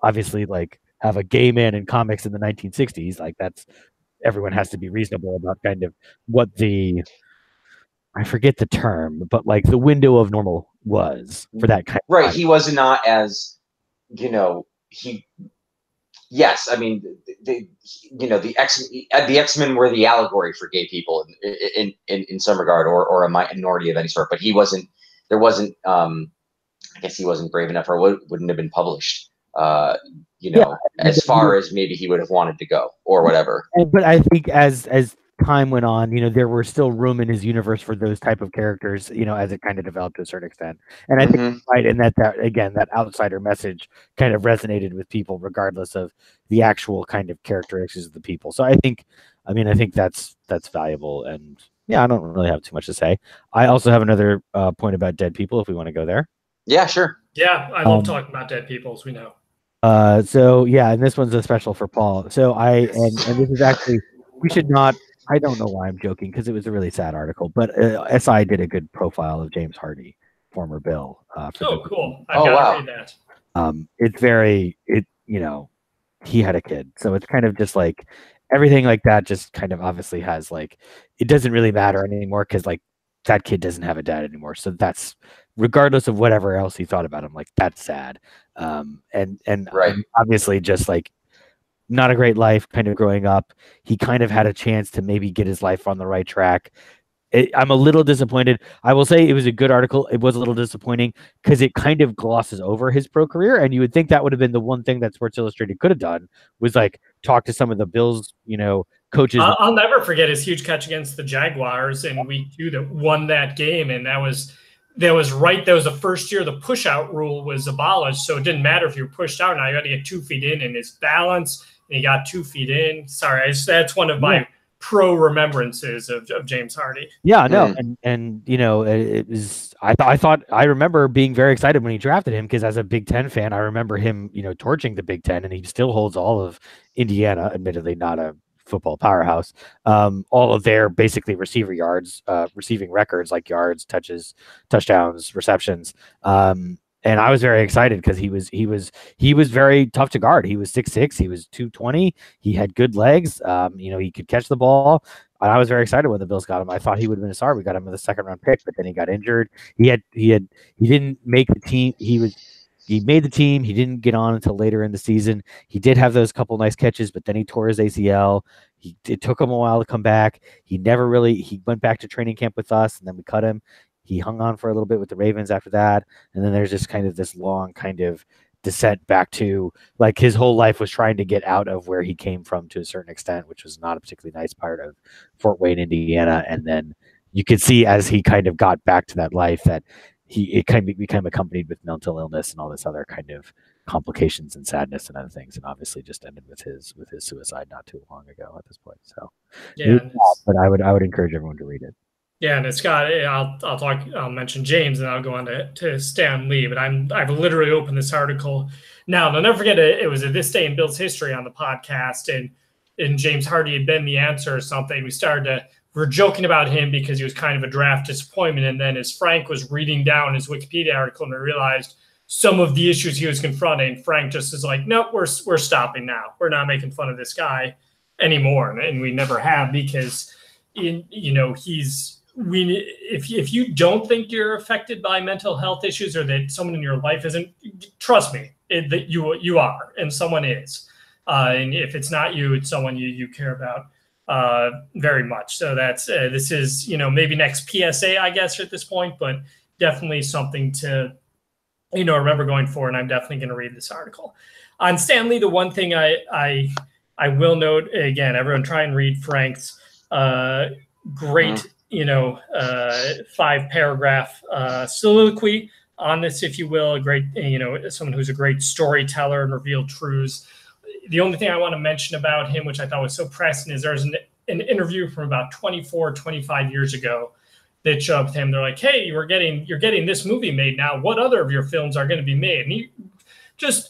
obviously have a gay man in comics in the 1960s. That's everyone has to be reasonable about kind of what I forget the term, but the window of normal was for that kind of right. He was not as, yes, I mean, the X-Men were the allegory for gay people in some regard, or a minority of any sort. But there wasn't. I guess he wasn't brave enough, or wouldn't have been published. As far as maybe he would have wanted to go, or whatever. But I think as time went on, there were still room in his universe for those type of characters, as it kind of developed to a certain extent. And I think right, and that again, that outsider message kind of resonated with people, regardless of the actual kind of characteristics of the people. So I think that's valuable. And yeah, I don't really have too much to say. I also have another point about dead people, if we want to go there. Yeah, sure. Yeah, I love talking about dead people, as we know. So yeah, and this one's a special for Paul. So and this is actually, we should not. I don't know why I'm joking, because it was a really sad article, but SI did a good profile of James Hardy, former Bill. Cool! I've got to read that. It's very he had a kid, so it's kind of just everything like that. Just kind of obviously has it doesn't really matter anymore, because that kid doesn't have a dad anymore. So that's, regardless of whatever else he thought about him, that's sad. And right. Obviously just not a great life kind of growing up. He kind of had a chance to maybe get his life on the right track. I'm a little disappointed. I will say it was a good article. It was a little disappointing because it kind of glosses over his pro career. And you would think that would have been the one thing that Sports Illustrated could have done, was talk to some of the Bills, coaches. I'll never forget his huge catch against the Jaguars in week 2 that won that game. And that was the first year the push out rule was abolished. So it didn't matter if you were pushed out. Now you had to get 2 feet in, and his balance, and he got 2 feet in. Sorry, that's one of my pro remembrances of James Hardy. Yeah, no, and it was. I remember being very excited when he drafted him, because as a Big Ten fan, I remember him, torching the Big Ten, and he still holds all of Indiana, admittedly not a football powerhouse, all of their basically receiving records, like yards, touches, touchdowns, receptions. And I was very excited because he was very tough to guard. He was 6'6", he was 220, he had good legs. He could catch the ball. And I was very excited when the Bills got him. I thought he would have been a star. We got him with a 2nd-round pick, but then he got injured. He didn't make the team. He made the team. He didn't get on until later in the season. He did have those couple nice catches, but then he tore his ACL. It took him a while to come back. He went back to training camp with us, and then we cut him. He hung on for a little bit with the Ravens after that. And then there's just kind of this long kind of descent back to, his whole life was trying to get out of where he came from to a certain extent, which was not a particularly nice part of Fort Wayne, Indiana. And then you could see as he kind of got back to that life that it kind of became accompanied with mental illness and all this other kind of complications and sadness and other things, and obviously just ended with his suicide not too long ago at this point. So yeah, but I would encourage everyone to read it. Yeah, and it's got. I'll mention James, and I'll go on to Stan Lee. But I've literally opened this article now. And I'll never forget it. It was a This Day in Bill's History on the podcast, and James Hardy had been the answer or something. We're joking about him because he was kind of a draft disappointment. And then as Frank was reading down his Wikipedia article, and we realized some of the issues he was confronting, Frank just is like, nope, we're stopping now. We're not making fun of this guy anymore, and we never have, because if you don't think you're affected by mental health issues, or that someone in your life isn't, trust me, that you are, and someone is. And if it's not you, it's someone you care about very much. So that's this is maybe next PSA, I guess, at this point, but definitely something to remember going forward. And I'm definitely going to read this article on Stan Lee. The one thing I will note, again, everyone try and read Frank's great 5-paragraph soliloquy on this, if you will. A great, someone who's a great storyteller and revealed truths. The only thing I want to mention about him, which I thought was so pressing, is there's an interview from about 24, 25 years ago that showed up with him. They're like, hey, you're getting this movie made now. What other of your films are going to be made? And he just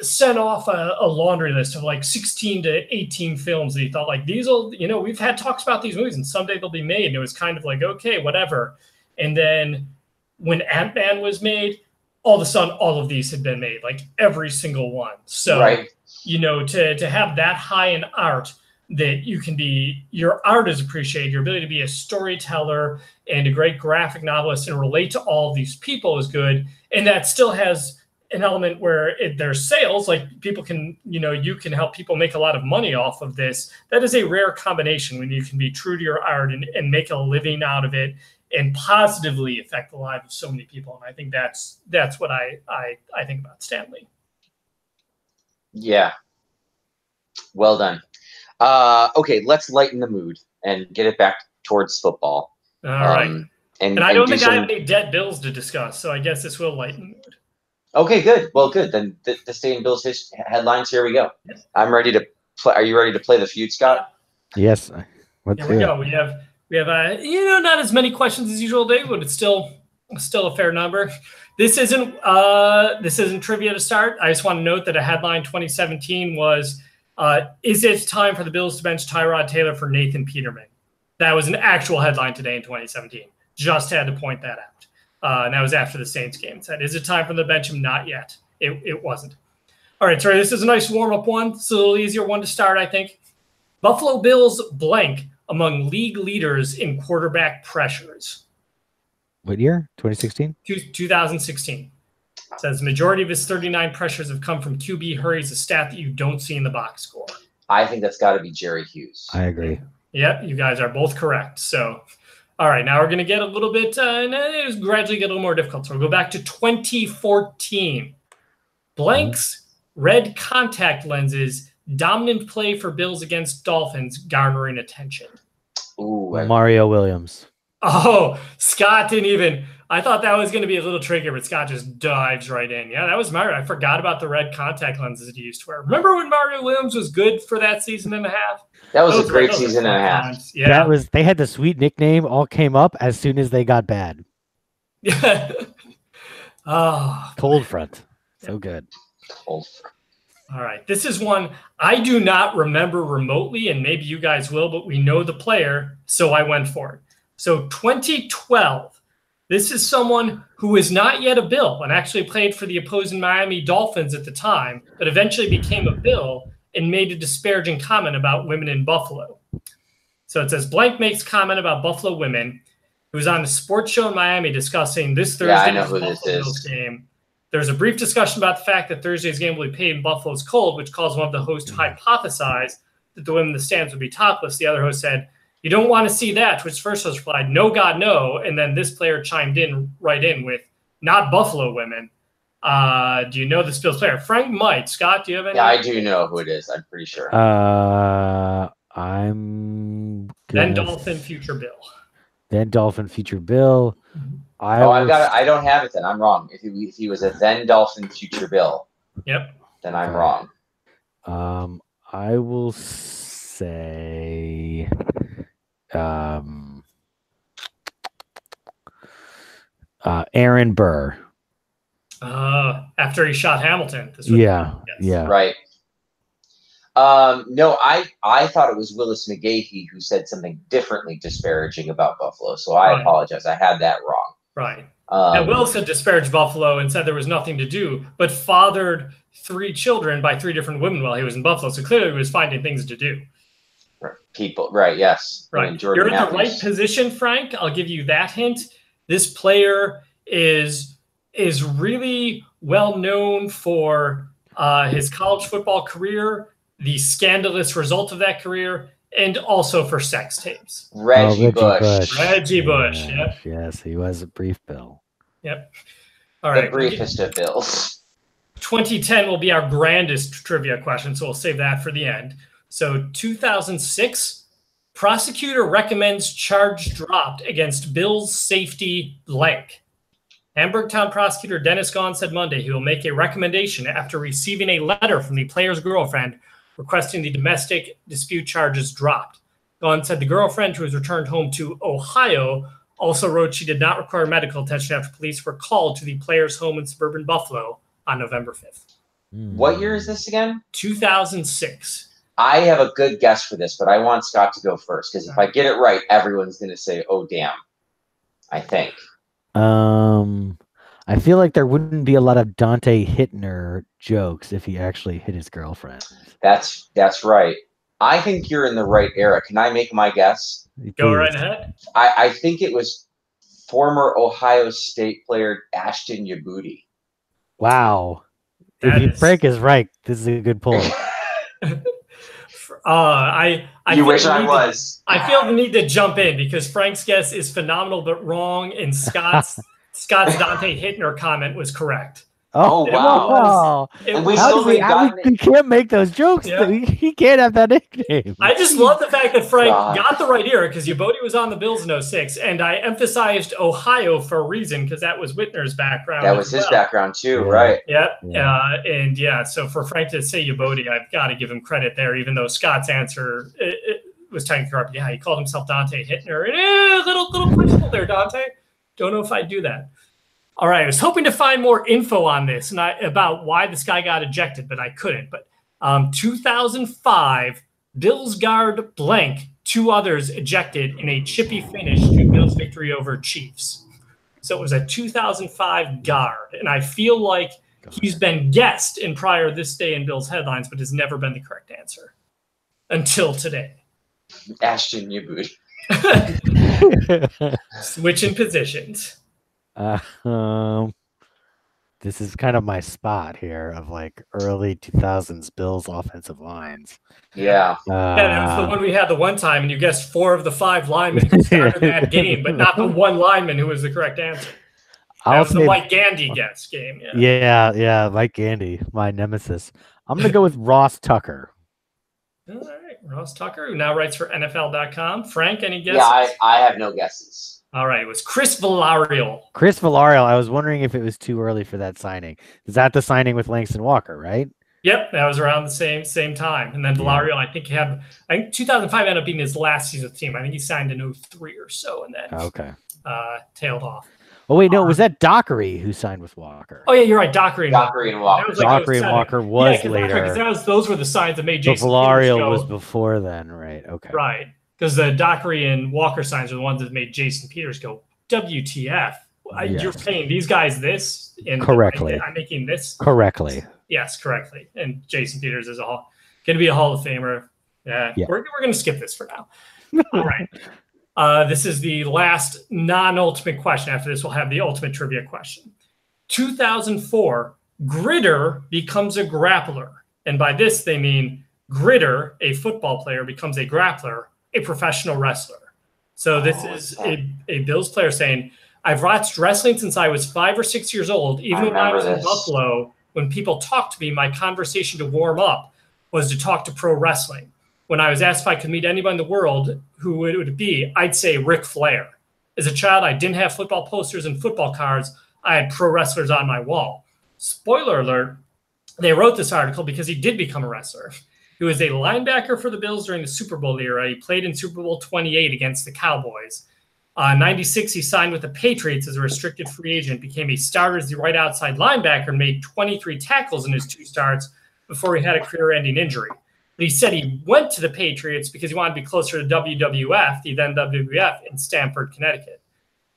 sent off a laundry list of like 16 to 18 films that he thought like these will, we've had talks about these movies and someday they'll be made. And it was kind of like, okay, whatever. And then when Ant-Man was made, all of a sudden, all of these had been made, like every single one. So, right. To have that high in art that your art is appreciated, your ability to be a storyteller and a great graphic novelist and relate to all of these people is good. And that still has an element where there's sales, like people can, you can help people make a lot of money off of this. That is a rare combination when you can be true to your art and make a living out of it and positively affect the lives of so many people. And I think that's what I think about Stan Lee. Yeah. Well done. Okay, let's lighten the mood and get it back towards football. All right. And I don't think I have any debt bills to discuss, so I guess this will lighten the mood. Okay, good. Well, good. Then the Stay in Bills headlines, here we go. Yes. I'm ready to play. Are you ready to play the feud, Scott? Yes. Here we go. We have not as many questions as usual today, but it's still a fair number. This isn't trivia to start. I just want to note that a headline 2017 was, is it time for the Bills to bench Tyrod Taylor for Nathan Peterman? That was an actual headline today in 2017. Just had to point that out. And that was after the Saints game. It said, is it time for the bench him? Not yet. It wasn't. All right, sorry, this is a nice warm-up one. It's a little easier one to start, I think. Buffalo Bills blank among league leaders in quarterback pressures. What year? 2016? 2016. It says majority of his 39 pressures have come from QB hurries, a stat that you don't see in the box score. I think that's got to be Jerry Hughes. I agree. Yep, you guys are both correct. So, all right, now we're going to get a little bit, gradually get a little more difficult. So we'll go back to 2014. Blanks, red contact lenses, dominant play for Bills against Dolphins, garnering attention. Ooh, Mario Williams. Oh, Scott didn't even. I thought that was going to be a little trickier, but Scott just dives right in. Yeah, that was Mario. I forgot about the red contact lenses that he used to wear. Remember when Mario Williams was good for that season and a half? That was a great season and a half. Yeah, they had the sweet nickname. All came up as soon as they got bad. Yeah. Cold front. So good. Cold front. All right. This is one I do not remember remotely, and maybe you guys will, but we know the player, so I went for it. So 2012, this is someone who was not yet a Bill and actually played for the opposing Miami Dolphins at the time, but eventually became a Bill and made a disparaging comment about women in Buffalo. So it says, blank makes comment about Buffalo women. He was on a sports show in Miami discussing this Thursday's Buffalo Bills game. There's a brief discussion about the fact that Thursday's game will be played in Buffalo's cold, which caused one of the hosts to hypothesize that the women in the stands would be topless. The other host said, you don't want to see that, to which first host replied, no, God, no. And then this player chimed in right in with, not Buffalo women. Do you know this Bills player? Frank might. Scott, do you have any? Yeah, I do know who it is. I'm pretty sure. I'm then Dolphin, future Bill. Then Dolphin, future Bill. I don't have it then. I'm wrong. If he was a then Dolphin, future Bill. Yep. Then I'm wrong. I will say Aaron Burr. After he shot Hamilton. Yeah. Right. No, I thought it was Willis McGahee who said something differently disparaging about Buffalo. So I apologize. I had that wrong. Right. And Willis had disparaged Buffalo and said there was nothing to do, but fathered 3 children by 3 different women while he was in Buffalo. So clearly he was finding things to do. People, right? Yes. Right. You're in the right position, Frank. I'll give you that hint. This player is really well known for his college football career, the scandalous result of that career, and also for sex tapes. Reggie Bush. Reggie Bush. Yep. Yes, he was a brief Bill. Yep. All right. The briefest of Bills. 2010 will be our grandest trivia question, so we'll save that for the end. So 2006, prosecutor recommends charge dropped against Bills safety blank. Hamburg Town prosecutor Dennis Gahn said Monday he will make a recommendation after receiving a letter from the player's girlfriend requesting the domestic dispute charges dropped. Gahn said the girlfriend, who was returned home to Ohio, also wrote she did not require medical attention after police were called to the player's home in suburban Buffalo on November 5th. What year is this again? 2006. I have a good guess for this, but I want Scott to go first because if I get it right, everyone's going to say, "Oh, damn!" I think. I feel like there wouldn't be a lot of Dante Hittner jokes if he actually hit his girlfriend. That's right. I think you're in the right era. Can I make my guess? Go right ahead. I think it was former Ohio State player Ashton Yabuti. Wow. Frank is right. This is a good pull. You wish I was. I feel the need to jump in because Frank's guess is phenomenal but wrong, and Scott's Dante Hittner comment was correct. Oh wow! And we can't make those jokes. Yeah. He can't have that nickname. I just love the fact that Frank got the right era because Yabote was on the Bills in 06, and I emphasized Ohio for a reason because that was Whitner's background. That was his background too, right? Yep. So for Frank to say Yabote, I've got to give him credit there, even though Scott's answer it was technically correct. Yeah, he called himself Dante Hittner. Little questionable there, Dante. Don't know if I'd do that. All right, I was hoping to find more info on this and about why this guy got ejected, but I couldn't. But 2005, Bills guard blank, 2 others ejected in a chippy finish to Bills' victory over Chiefs. So it was a 2005 guard, and I feel like he's been guessed in prior This Day in Bills headlines, but has never been the correct answer until today. Ashton Yabuti. Switching positions. This is kind of my spot here of like early 2000s Bills offensive lines. Yeah. That was the one we had the one time, and you guessed 4 of the 5 linemen who started that game, but not the one lineman who was the correct answer. That was the Mike Gandy guess game. Yeah, Mike Gandy, my nemesis. I'm going to go with Ross Tucker. All right, Ross Tucker, who now writes for NFL.com. Frank, any guesses? Yeah, I have no guesses. All right, it was Chris Villarreal. I was wondering if it was too early for that signing. Is that the signing with Langston Walker, right? Yep, that was around the same time. And then Villarreal, I think 2005 ended up being his last season with the team. I think he signed in 03 or so, and then tailed off. Oh wait, no, was that Dockery who signed with Walker? Oh yeah, you're right, Dockery and Walker. Dockery and Walker was later. Those were the signs that made Jason Villarreal was before then, right? Okay, right. Because the Dockery and Walker signs are the ones that made Jason Peters go, WTF? Yes. You're paying these guys this? And correctly. I'm making this? Correctly. Yes, correctly. And Jason Peters is going to be a Hall of Famer. We're going to skip this for now. All right. This is the last non-ultimate question. After this, we'll have the ultimate trivia question. 2004, Gritter becomes a grappler. And by this, they mean Gritter, a football player, becomes a grappler, a professional wrestler. So this is a Bills player saying, I've watched wrestling since I was 5 or 6 years old. Even when I was in Buffalo, when people talked to me, my conversation to warm up was to talk to pro wrestling. When I was asked if I could meet anyone in the world, who would it be? I'd say Ric Flair. As a child, I didn't have football posters and football cards. I had pro wrestlers on my wall. Spoiler alert, they wrote this article because he did become a wrestler. He was a linebacker for the Bills during the Super Bowl era. He played in Super Bowl 28 against the Cowboys. 96, he signed with the Patriots as a restricted free agent, became a starter as the right outside linebacker, and made 23 tackles in his 2 starts before he had a career-ending injury. But he said he went to the Patriots because he wanted to be closer to WWF, the then WWF, in Stamford, Connecticut.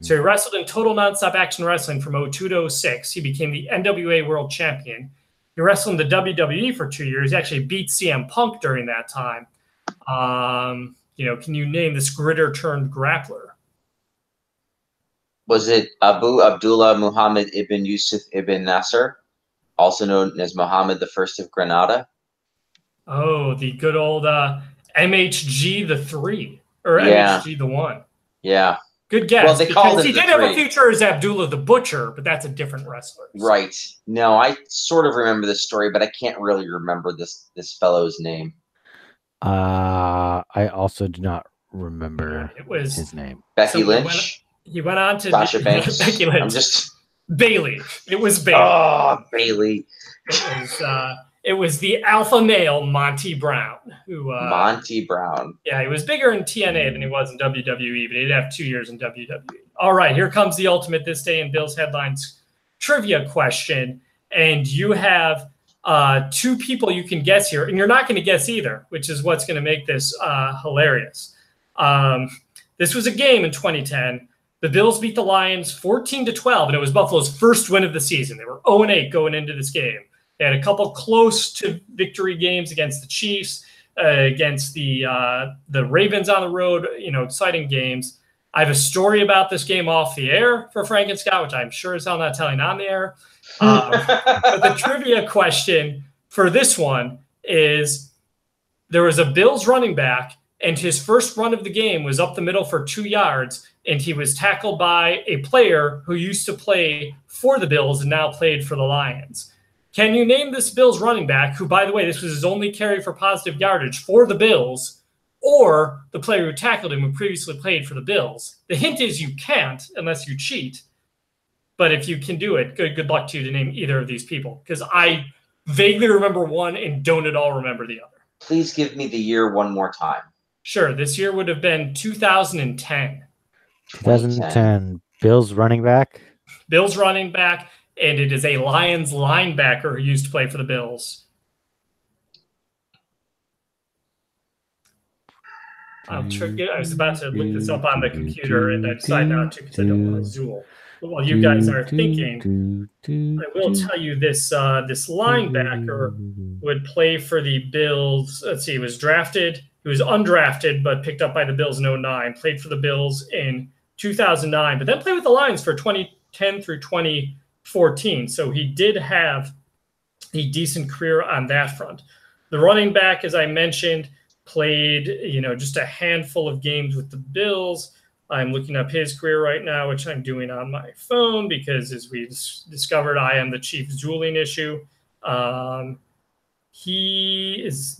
So he wrestled in Total Nonstop Action Wrestling from 2002 to 06. He became the NWA World Champion. He wrestled in the WWE for 2 years. He actually beat CM Punk during that time. Can you name this gritter turned grappler? Was it Abu Abdullah Muhammad ibn Yusuf ibn Nasser, also known as Muhammad I of Granada? Oh, the good old MHG the 3 or MHG the 1. Yeah. Good guess. Well, they called him he did have a future as Abdullah the Butcher, but that's a different wrestler. Right. No, I sort of remember this story, but I can't really remember this fellow's name. I also do not remember his name. Becky Lynch? He went on to Sasha Banks. Becky Lynch. Bailey. It was Bailey. Oh, Bailey. It was the alpha male Monty Brown. Monty Brown. Yeah, he was bigger in TNA than he was in WWE, but he'd have 2 years in WWE. All right, here comes the ultimate This Day in Bills headlines trivia question. And you have Two people you can guess here, and you're not going to guess either, which is what's going to make this hilarious. This was a game in 2010. The Bills beat the Lions 14-12, and it was Buffalo's first win of the season. They were 0-8 going into this game. They had a couple close to victory games against the Chiefs, against the Ravens on the road, exciting games. I have a story about this game off the air for Frank and Scott, which I'm sure is not telling on the air. But the trivia question for this one is there was a Bills running back, and his first run of the game was up the middle for 2 yards, and he was tackled by a player who used to play for the Bills and now played for the Lions. Can you name this Bills running back who, by the way, this was his only carry for positive yardage for the Bills, or the player who tackled him who previously played for the Bills? The hint is you can't unless you cheat. But if you can do it, good luck to you to name either of these people, because I vaguely remember one and don't at all remember the other. Please give me the year one more time. Sure. This year would have been 2010. 2010. Bills running back. Bills running back, and it is a Lions linebacker who used to play for the Bills. I was about to look this up on the computer, and I decided not to because I don't want to Zool. But while you guys are thinking, I will tell you this linebacker would play for the Bills. Let's see, he was undrafted, but picked up by the Bills in 2009, played for the Bills in 2009, but then played with the Lions for 2010 through 2014. So he did have a decent career on that front. The running back, as I mentioned, played, just a handful of games with the Bills. I'm looking up his career right now, which I'm doing on my phone because, as we discovered, I am the chief Zooling issue. He was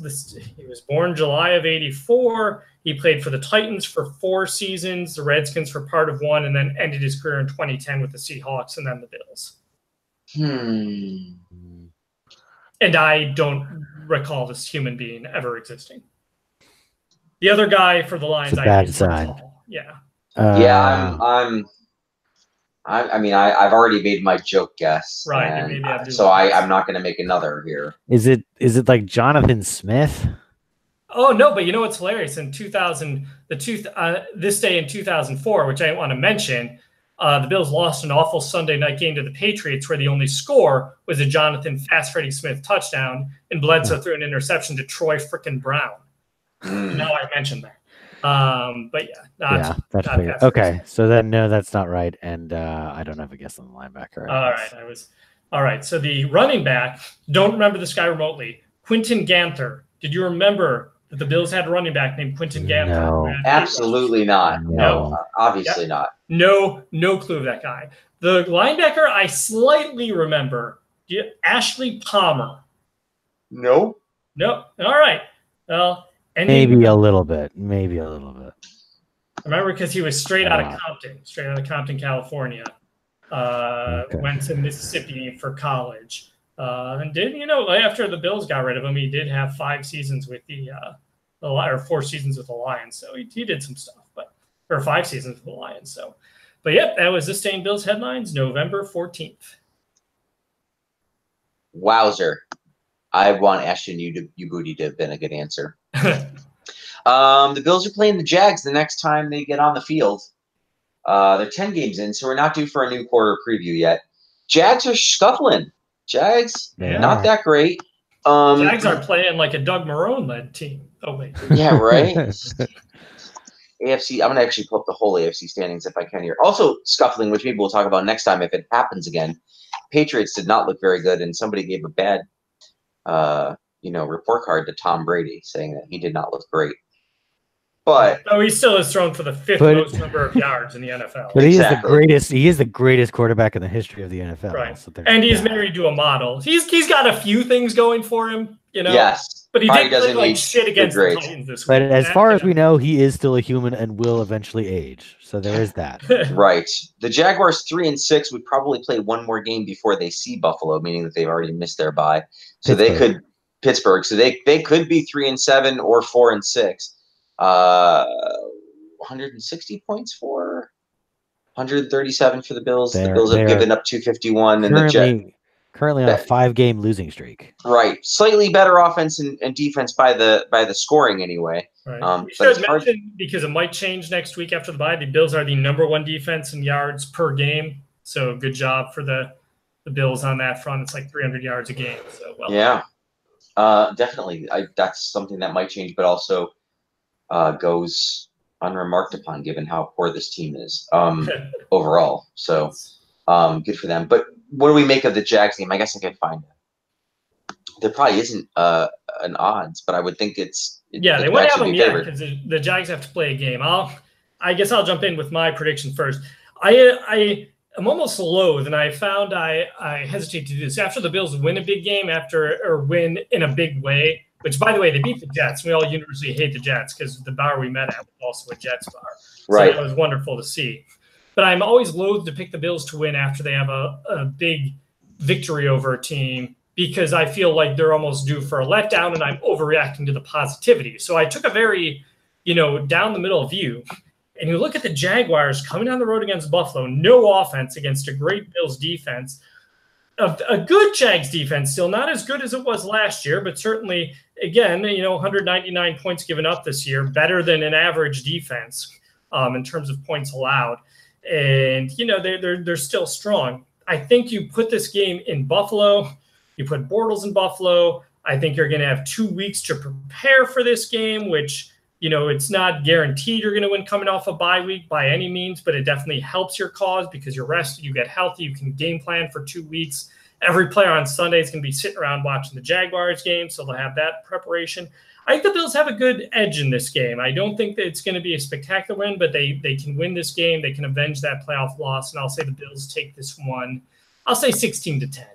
born July of 1984. He played for the Titans for 4 seasons, the Redskins for part of 1, and then ended his career in 2010 with the Seahawks and then the Bills. And I don't recall this human being ever existing. The other guy for the Lions, bad sign. Yeah. I've already made my joke guess, right? So I'm not going to make another here. Is it like Jonathan Smith? Oh no, but you know what's hilarious? In 2000, this day in 2004, which I didn't want to mention, the Bills lost an awful Sunday night game to the Patriots, where the only score was a Jonathan Fast Freddie Smith touchdown, and Bledsoe threw an interception to Troy frickin' Brown. Now I mentioned that. But yeah, that's okay. So then, no, that's not right, and I don't have a guess on the linebacker. All right. So the running back, don't remember this guy remotely. Quentin Ganther. Did you remember that the Bills had a running back named Quentin Ganther? No, absolutely not. No, obviously not. No clue of that guy. The linebacker I slightly remember. Ashley Palmer. No. All right. Well. Maybe a little bit. I remember because he was straight out of Compton, California. Went to Mississippi for college. And did, after the Bills got rid of him, he did have 5 seasons with or 4 seasons with the Lions. So he did some stuff, or 5 seasons with the Lions. So, but yep, that was This Day in Bills headlines, November 14th. Wowzer. I want Ashton Booty to have been a good answer. The Bills are playing the Jags the next time they get on the field. They're 10 games in, so we're not due for a new quarter preview yet. Jags are scuffling. Jags, not that great. Jags are playing like a Doug Marrone-led team. Oh, wait. Yeah, right? AFC, I'm going to actually pull up the whole AFC standings if I can here. Also scuffling, which maybe we'll talk about next time if it happens again. Patriots did not look very good, and somebody gave a bad report card to Tom Brady saying that he did not look great. But he still is thrown for the 5th most number of yards in the NFL. But he is the greatest quarterback in the history of the NFL. Right. So and he's married to a model. He's got a few things going for him, Yes. But he did play like shit against the Titans this week. But as far as we know, he is still a human and will eventually age. So there is that. Right. The Jaguars 3-6 would probably play one more game before they see Buffalo, meaning that they've already missed their bye. So Pittsburgh. So they could be 3-7 or 4-6. 160 points for 137 for the Bills. The Bills have given up 251, and Currently on a 5-game losing streak. Right, slightly better offense and defense by the scoring anyway. Right. We should mention, because it might change next week after the bye, the Bills are the #1 defense in yards per game. So good job for the Bills on that front. It's like 300 yards a game. So yeah, definitely. That's something that might change, but also goes unremarked upon given how poor this team is overall. So good for them. But what do we make of the Jags game? I guess I can find it. There probably isn't an odds, but I would think it's they wouldn't have them yet because the Jags have to play a game. I guess I'll jump in with my prediction first. I'm almost loath, and I found I hesitate to do this after the Bills win a big game or win in a big way. Which, by the way, they beat the Jets. We all universally hate the Jets because the bar we met at was also a Jets bar. Right. So that was wonderful to see. But I'm always loath to pick the Bills to win after they have a big victory over a team because I feel like they're almost due for a letdown and I'm overreacting to the positivity. So I took a very, down the middle view. And you look at the Jaguars coming on the road against Buffalo, no offense against a great Bills defense. A good Jags defense, still not as good as it was last year, but certainly, again, 199 points given up this year, better than an average defense in terms of points allowed. And, they're still strong. I think you put this game in Buffalo, you put Bortles in Buffalo. I think you're going to have 2 weeks to prepare for this game, which, it's not guaranteed you're going to win coming off a bye week by any means, but it definitely helps your cause because you're rested, you get healthy, you can game plan for 2 weeks. Every player on Sunday is going to be sitting around watching the Jaguars game, so they'll have that preparation. I think the Bills have a good edge in this game. I don't think that it's going to be a spectacular win, but they can win this game. They can avenge that playoff loss, and I'll say the Bills take this one. I'll say 16-10.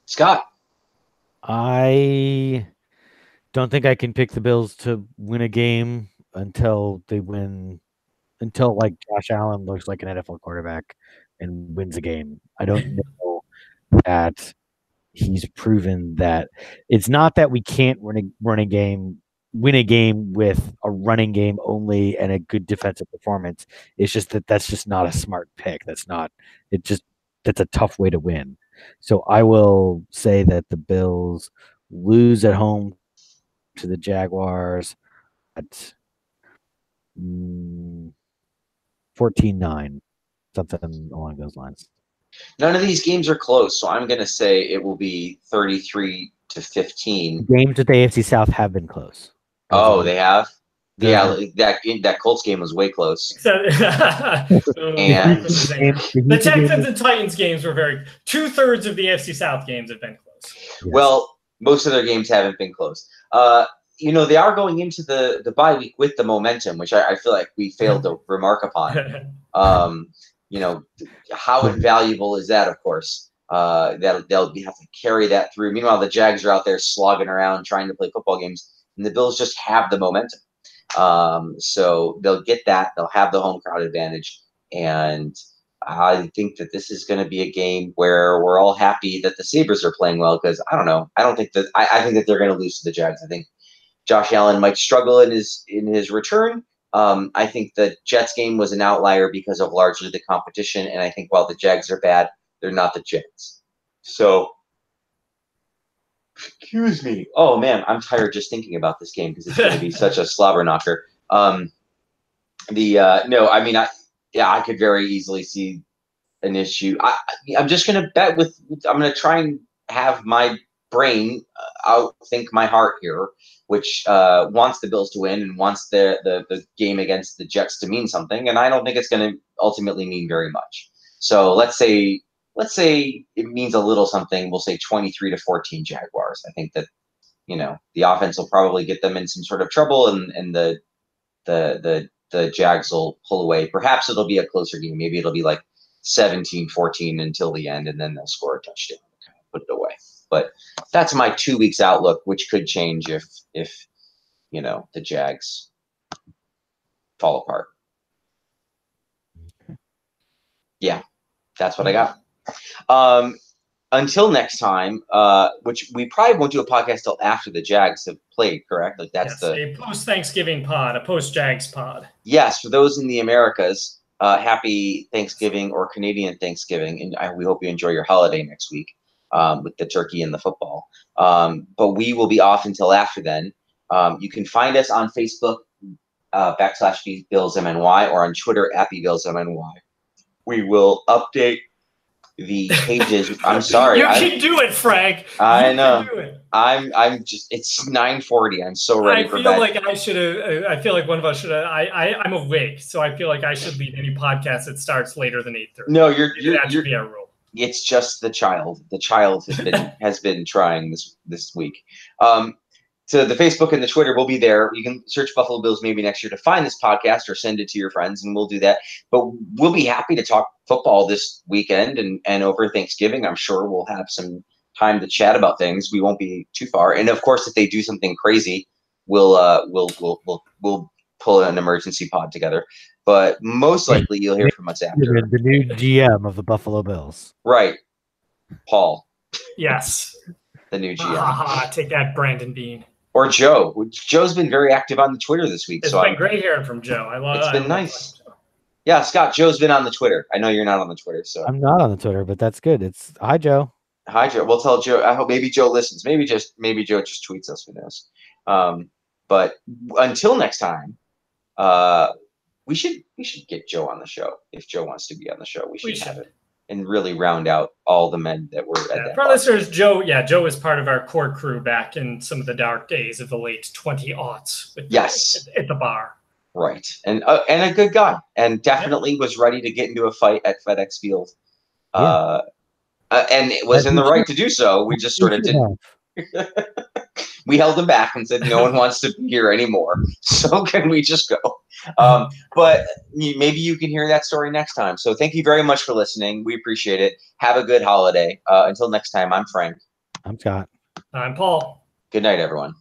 Scott? I don't think I can pick the Bills to win a game until like Josh Allen looks like an NFL quarterback and wins a game. I don't know that he's proven that. It's not that we can't win a game with a running game only and a good defensive performance. It's just that's just not a smart pick. That's a tough way to win. So I will say that the Bills lose at home to the Jaguars at 14-9, something along those lines. None of these games are close, so I'm going to say it will be 33-15. Games with the AFC South have been close. Oh, they have? Yeah, that Colts game was way close. And the Texans and Titans games were 2/3 of the AFC South games have been close. Yes. Well, most of their games haven't been close. They are going into the bye week with the momentum, which I feel like we failed to remark upon. How invaluable is that? Of course, they'll have to carry that through. Meanwhile, the Jags are out there slogging around trying to play football games, and the Bills just have the momentum. So they'll get that. They'll have the home crowd advantage, and I think that this is going to be a game where we're all happy that the Sabres are playing well because I don't know. I don't think that I think that they're going to lose to the Jags. I think Josh Allen might struggle in his return. I think the Jets game was an outlier because of largely the competition, and I think while the Jags are bad, they're not the Jets. So, excuse me. Oh man, I'm tired just thinking about this game because it's going to be such a slobber knocker. I could very easily see an issue. I'm just going to bet I'm going to try and have my brain outthink my heart here, which wants the Bills to win and wants the game against the Jets to mean something, and I don't think it's going to ultimately mean very much. So let's say it means a little something. We'll say 23-14 Jaguars. I think that the offense will probably get them in some sort of trouble, and the Jags will pull away. Perhaps it'll be a closer game. Maybe it'll be like 17-14 until the end, and then they'll score a touchdown and kind of put it away. But that's my 2 weeks outlook, which could change if the Jags fall apart. Yeah, that's what I got. Until next time, which we probably won't do a podcast till after the Jags have played, correct? Like that's a post-Thanksgiving pod, a post-Jags pod. Yes, for those in the Americas, happy Thanksgiving or Canadian Thanksgiving, and we hope you enjoy your holiday next week with the turkey and the football. But we will be off until after then. You can find us on Facebook /BillsMNY or on Twitter @BBillsMNY. We will update the pages. I'm sorry. You can do it, Frank. I know. I'm just. It's 9:40. I'm so ready for bed. I feel like one of us should. I'm awake, so I feel like I should lead any podcast that starts later than 8:30. No, that should be our rule. It's just the child. The child has been trying this week. So the Facebook and the Twitter will be there. You can search Buffalo Bills maybe next year to find this podcast or send it to your friends, and we'll do that. But we'll be happy to talk football this weekend and over Thanksgiving. I'm sure we'll have some time to chat about things. We won't be too far. And of course, if they do something crazy, we'll pull an emergency pod together. But most likely you'll hear from us after. The new GM of the Buffalo Bills. Right. Paul. Yes. The new GM. Take that, Brandon Bean. Or Joe. Joe's been very active on the Twitter this week. It's been great hearing from Joe. It's been nice. Yeah, Scott, Joe's been on the Twitter. I know you're not on the Twitter, so I'm not on the Twitter, but that's good. It's hi Joe. Hi Joe. We'll tell Joe. I hope maybe Joe listens. Maybe Joe just tweets us. Who knows? But until next time, we should get Joe on the show. If Joe wants to be on the show, we should have it and really round out all the men that were at that. For listeners, Joe was part of our core crew back in some of the dark days of the late 2000s. Yes, at the bar. Right, and a good guy, and definitely was ready to get into a fight at FedEx Field, and it was in the right to do so. We just sort of didn't. We held him back and said, "No one wants to be here anymore. So can we just go?" But maybe you can hear that story next time. So thank you very much for listening. We appreciate it. Have a good holiday. Until next time, I'm Frank. I'm Scott. I'm Paul. Good night, everyone.